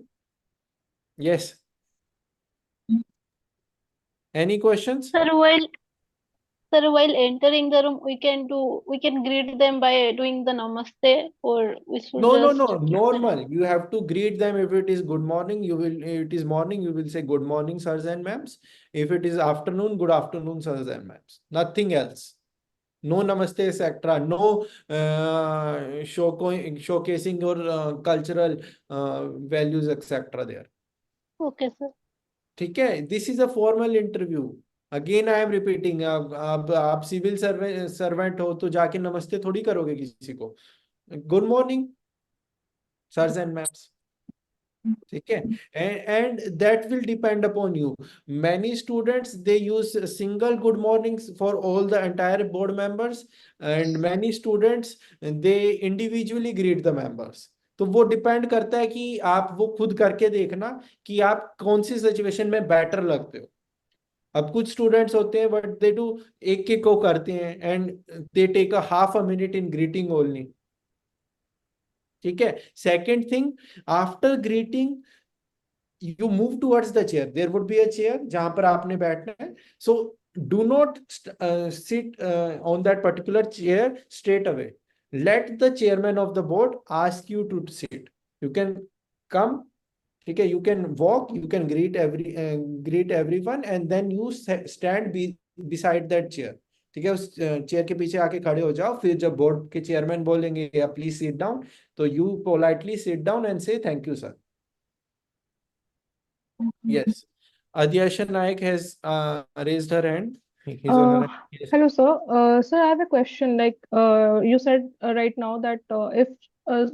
Yes. Any questions? Sir, while entering the room, we can greet them by doing the namaste, or we should No, just keep normal. You have to greet them. If it is good morning, it is morning, you will say good morning, sirs and ma'ams. If it is afternoon, good afternoon, sirs and ma'ams. Nothing else. No namaste, etc. No showcasing your cultural values, etc. there. Okay, sir. ठीक है, this is a formal interview. Again I am repeating, आप civil servant हो तो जाके नमस्ते थोड़ी करोगे किसी को, good morning sirs and ma'ams. ठीक है, and that will depend upon you. Many students they use single good morning for all the entire board members, and many students they individually greet the members. तो वो depend करता है कि आप वो खुद करके देखना कि आप कौन सी सिचुएशन में बेटर लगते हो। अब कुछ स्टूडेंट्स होते हैं बट दे डू एक एक को करते हैं and they take a half a minute in greeting only. ठीक है, second thing, after greeting you move towards the chair, there would be a chair जहां पर आपने बैठना है, so do not sit on that particular chair straight away, let the chairman of the board ask you to sit, you can come, ठीक है, you can walk, you can greet everyone and then you stand beside that chair. ठीक है, उस chair के पीछे आके खड़े हो जाओ, फिर जब बोर्ड के चेयरमैन बोलेंगे या प्लीज सिट डाउन, तो you politely sit down and say thank you sir. Yes. Adyasha Naik has raised her hand. His or her Uh, hand. Yes. Hello, sir. Sir, I have a question. Like, you said right now that if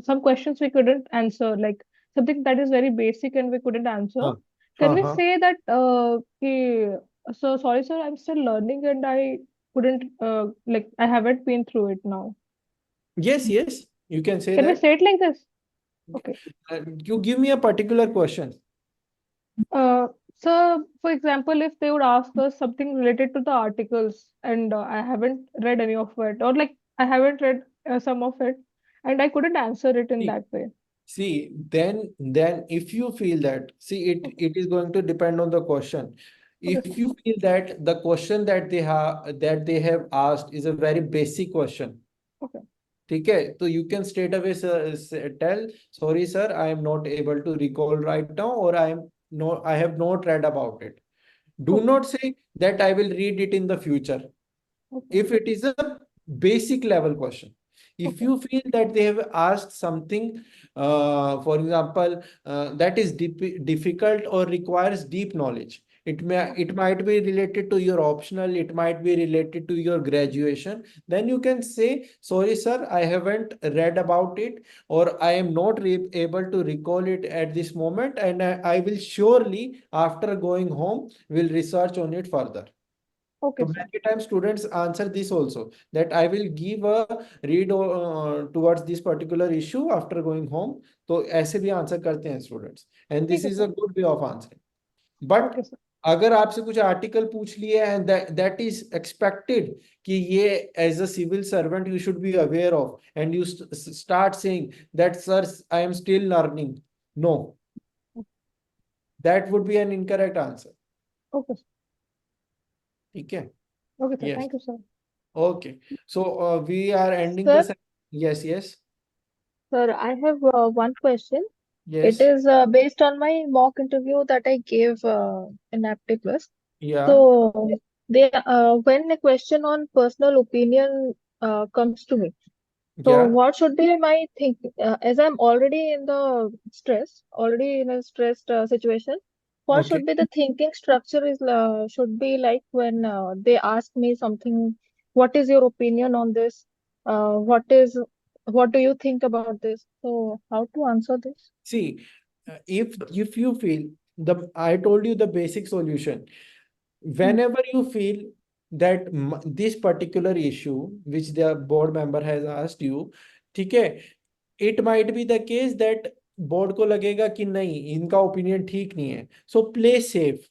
some questions we couldn't answer, like something that is very basic and we couldn't answer, हाँ can हाँ we हाँ. say that, so sorry, sir, I'm still learning and I couldn't, like, I haven't been through it now. Yes, yes. You can say Can we that. say it like this? Okay. You give me a particular question. Uh, so, for example, if they would ask us something related to the articles, and I haven't read any of it, or like I haven't read some of it, and I couldn't answer it in See, that way. see, then if you feel that, see, it is going to depend on the question. Okay, If you feel that the question that they have asked is a very basic question, okay, ठीक है, तो you can straight away tell, sorry sir, I am not able to recall right now, or I have not read about it. Do okay, not say that I will read it in the future. okay, If it is a basic level question, if okay, you feel that they have asked something, for example, that is difficult or requires deep knowledge, it might be related to your optional, it might be related to your graduation, then you can say, sorry sir, I haven't read about it, or I am not able to recall it at this moment, and I will surely after going home will research on it further. okay, So sir. many times students answer this also, that I will give a read towards this particular issue after going home. तो ऐसे भी answer करते हैं students, and this ठीक है is sir. a good way of answering. But Okay, sir. अगर आपसे कुछ आर्टिकल पूछ लिए and that is expected कि ये as a civil servant you should be aware of, and you start saying that sir I am still learning. No, that would be an incorrect answer. Okay, sir. ठीक है? Okay, sir. Yes. Thank you, sir. Okay. So we are ending Sir, the yes, yes, sir, I have one question. It yes, is based on my mock interview that I gave in Apti Plus. yeah, So when a question on personal opinion comes to me, so yeah. what should be my thinking? As I'm already in a stressed situation, what Okay. should be the thinking structure is should be like when they ask me something, what is your opinion on this? What do you think about this? So how to answer this? See, if you feel I told you the basic solution. Whenever you feel that this particular issue which the board member has asked you, ठीक है, it might be the case that board को लगेगा कि नहीं इनका opinion ठीक नहीं है, सो प्ले सेफ,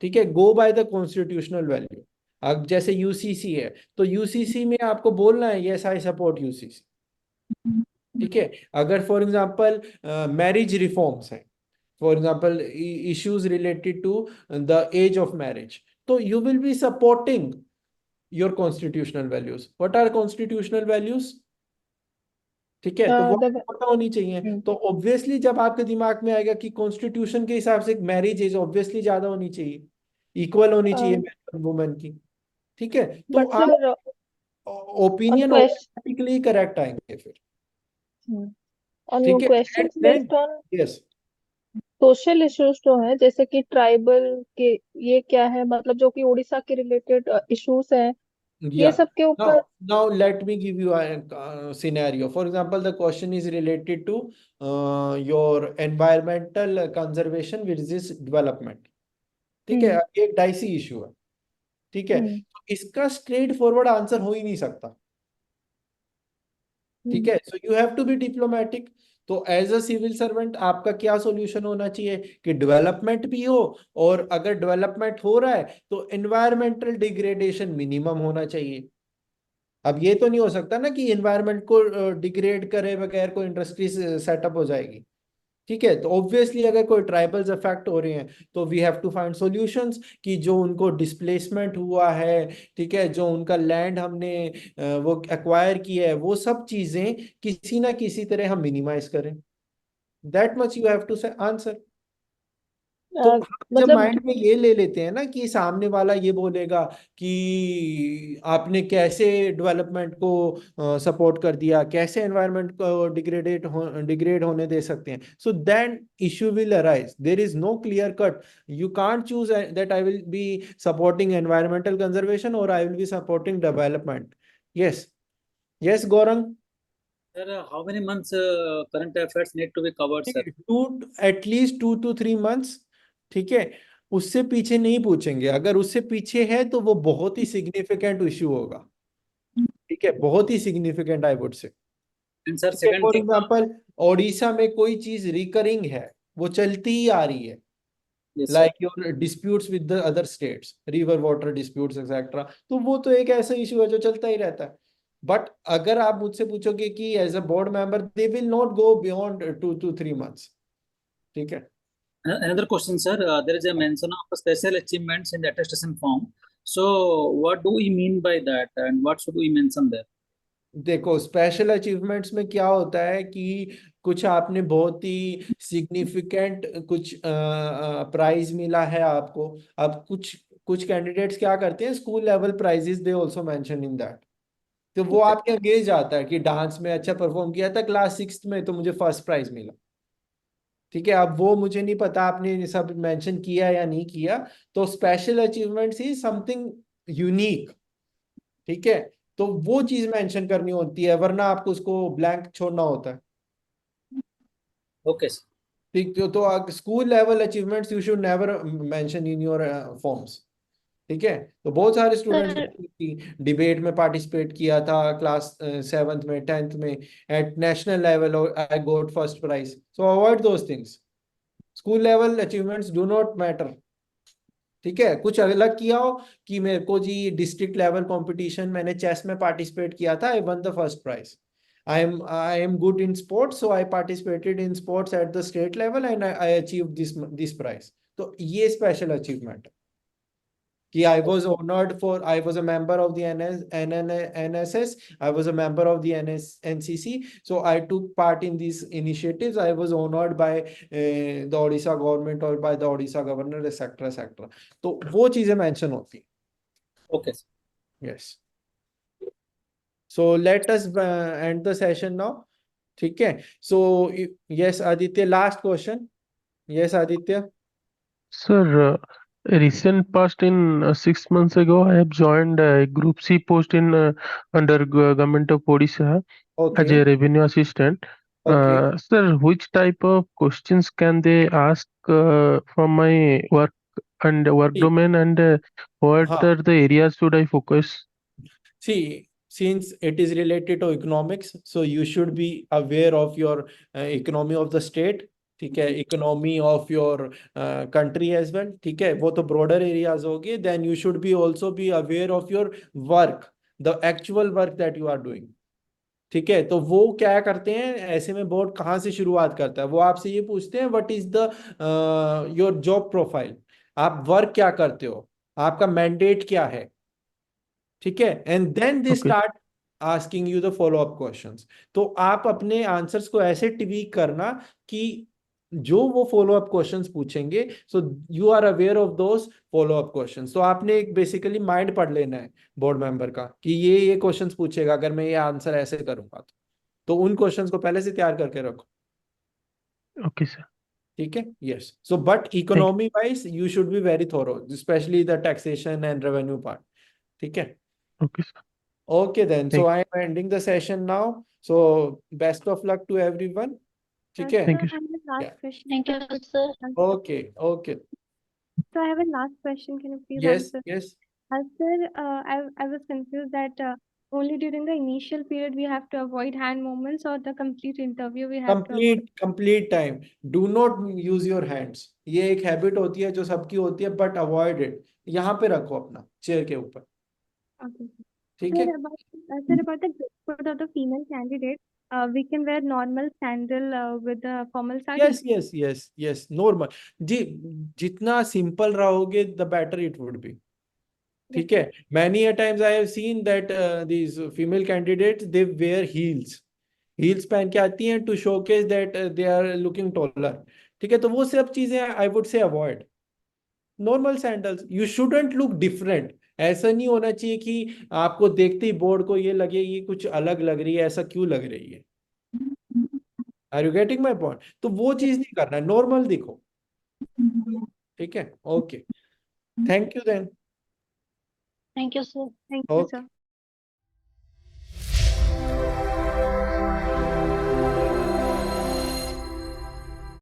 ठीक है, गो बाय द कॉन्स्टिट्यूशनल वैल्यू। अब जैसे यूसीसी है, तो यूसीसी में आपको बोलना है यस आई सपोर्ट यूसीसी, ठीक है। अगर फॉर एग्जांपल मैरिज रिफॉर्म्स है, for example issues related to the age of marriage, तो you will be supporting your constitutional values. What are constitutional values? ठीक है, तो वो The पता होनी चाहिए। mm, तो ऑब्वियसली जब आपके दिमाग में आएगा कि कॉन्स्टिट्यूशन के हिसाब से मैरिज एज ऑब्वियसली ज्यादा होनी चाहिए, इक्वल होनी चाहिए uh, मैन और वुमेन की, ठीक है, तो but आप sir, on opinion question automatically correct आएंगे फिर, on ठीक your है, and questions then based on yes, social issues जो है जैसे कि ट्राइबल के, ये क्या है मतलब जो कि उड़ीसा के रिलेटेड इश्यूज हैं, ये yeah. सब के ऊपर Now let me give you a scenario. For example, the question is related to your environmental conservation versus development, ठीक है, हम्म ये एक डाइसी इशू है, ठीक है, हम्म तो इसका स्ट्रेट फॉरवर्ड आंसर हो ही नहीं सकता, ठीक हम्म है, so you have to be diplomatic. तो एज अ सिविल सर्वेंट आपका क्या सॉल्यूशन होना चाहिए कि डेवलपमेंट भी हो, और अगर डेवलपमेंट हो रहा है तो एनवायरमेंटल डिग्रेडेशन मिनिमम होना चाहिए। अब ये तो नहीं हो सकता ना कि एनवायरनमेंट को डिग्रेड करे बगैर कोई इंडस्ट्री सेटअप हो जाएगी, ठीक है, तो ऑब्वियसली अगर कोई ट्राइबल्स अफेक्ट हो रहे हैं तो we have to find solutions कि जो उनको डिस्प्लेसमेंट हुआ है, ठीक है, जो उनका लैंड हमने वो एक्वायर किया है, वो सब चीजें किसी ना किसी तरह हम मिनिमाइज करें। That much you have to answer, तो अ, हम जब मतलब माइंड में ये ले लेते हैं ना कि सामने वाला ये बोलेगा कि आपने कैसे डेवलपमेंट को सपोर्ट कर दिया, कैसे एनवायरनमेंट को डिग्रेड होने दे सकते हैं, so then issue will arise. There is no clear cut. You can't choose that I will be supporting environmental conservation or I will be supporting development. Yes. Yes, Gaurang. Sir, how many months current affairs need to be covered, sir? At least 2 to 3 months. ठीक है, उससे पीछे नहीं पूछेंगे. अगर उससे पीछे है तो वो बहुत ही सिग्निफिकेंट इश्यू होगा. ठीक है, बहुत ही significant I would say. And sir, ठीक है, second for thing, example Odisha में कोई चीज रिकरिंग है, वो चलती ही आ रही है. yes, sir. Like your disputes with the other states, river water disputes, etc. तो वो तो एक ऐसा इशू है जो चलता ही रहता है. बट अगर आप मुझसे पूछोगे कि as a board member they will not go beyond 2 to 3 months. ठीक है. Another question, sir. There is a mention of special achievements in the attestation form. So, what do we mean by that, and what should we mention there? देखो, special achievements में क्या होता है कि कुछ आपने बहुत ही सिग्निफिकेंट कुछ प्राइज मिला है आपको. अब कुछ कुछ कैंडिडेट्स क्या करते हैं, school level prizes they also mention in that. तो वो Okay. आपके अगेंस्ट जाता है कि डांस में अच्छा परफॉर्म किया था क्लास 6 में तो मुझे फर्स्ट प्राइज मिला. ठीक है, अब वो मुझे नहीं पता आपने सब मेंशन किया या नहीं किया. तो स्पेशल अचीवमेंट्स ही समथिंग यूनिक. ठीक है, तो वो चीज मेंशन करनी होती है, वरना आपको उसको ब्लैंक छोड़ना होता है. Okay, sir. ठीक, तो school level achievements you should never mention in your forms. ठीक है, तो बहुत सारे स्टूडेंट्स Sir, की डिबेट में पार्टिसिपेट किया था क्लास 7th में 10th में एट नेशनल लेवल और I got first prize. So avoid those things. School level achievements do not matter. ठीक है, कुछ अलग किया हो कि मेरे को जी डिस्ट्रिक्ट लेवल कंपटीशन मैंने चेस में पार्टिसिपेट किया था, I won the first prize. I am good in sports, so I participated in sports at the state level and I achieved this prize. तो ये स्पेशल अचीवमेंट है कि I was a member of the NSS, I was a member of the NCC, so I took part in these initiatives. I was honored by the Odisha government or by the Odisha governor, etc., etc. तो वो चीजें mention होती Okay, sir. हैं. Yes. So let us end the session now. ठीक है. So yes, Aditya, last question. Yes, Aditya. Sir, recent past in 6 months ago, I have joined a Group C post in under Government of Odisha as Okay. a revenue assistant. Okay. Sir, which type of questions can they ask from my work and work See, domain, and what हाँ. are the areas should I focus? See, since it is related to economics, so you should be aware of your economy of the state. ठीक है, economy of your country as well. ठीक है, वो तो broader areas होगी. Then you should be also be aware of your work, the actual work that you are doing. ठीक है, तो वो क्या करते हैं ऐसे में, बोर्ड कहाँ से शुरुआत करता है, वो आपसे ये पूछते हैं what is the your job profile. आप वर्क क्या करते हो, आपका मैंडेट क्या है. ठीक है, and then they Okay. Start asking you the follow up questions. तो आप अपने आंसर्स को ऐसे ट्वीक करना कि जो वो फॉलो अप क्वेश्चंस पूछेंगे, so you are aware of those follow up questions. तो आपने एक बेसिकली माइंड पढ़ लेना है बोर्ड मेंबर का कि ये क्वेश्चंस पूछेगा, अगर मैं ये आंसर ऐसे करूंगा तो उन क्वेश्चंस को पहले से तैयार करके रखो. Okay, sir. ठीक है. Yes. So but economy wise you should be very thorough, specially the taxation and revenue part. ठीक है. Okay, sir. Okay then. So Thank- I am ending the session now. So best of luck to everyone. ठीक है. Thank you, I have a last Yeah. question. thank you, sir. Okay. Okay. So I have a last question. Can you please Yes. answer? Yes. Sir, I was confused that only during the initial period we have to avoid hand movements, or the complete interview we have to avoid. Complete time. Do not use your hands. ये एक habit होती है जो सबकी होती है, but avoid it. यहाँ पे रखो अपना चेयर के ऊपर. Okay. ठीक Sir, है. about the dress code of the female candidate, we can wear normal sandal with the formal sari. Yes. Yes. Yes. Yes. Normal. जी, जितना simple रहोगे, the better it would be. ठीक है. Many a times I have seen that these female candidates they wear heels. Heels पहन के आती हैं to showcase that they are looking taller. ठीक है, तो वो सब चीजें आई वुड से avoid. Normal sandals, you shouldn't look different. ऐसा नहीं होना चाहिए कि आपको देखते ही बोर्ड को ये लगे ये कुछ अलग लग रही है, ऐसा क्यों लग रही है। Are you getting my point? तो वो चीज नहीं करना है, नॉर्मल दिखो। ठीक है, okay, thank you then. Thank you, sir. Thank you, Okay. sir.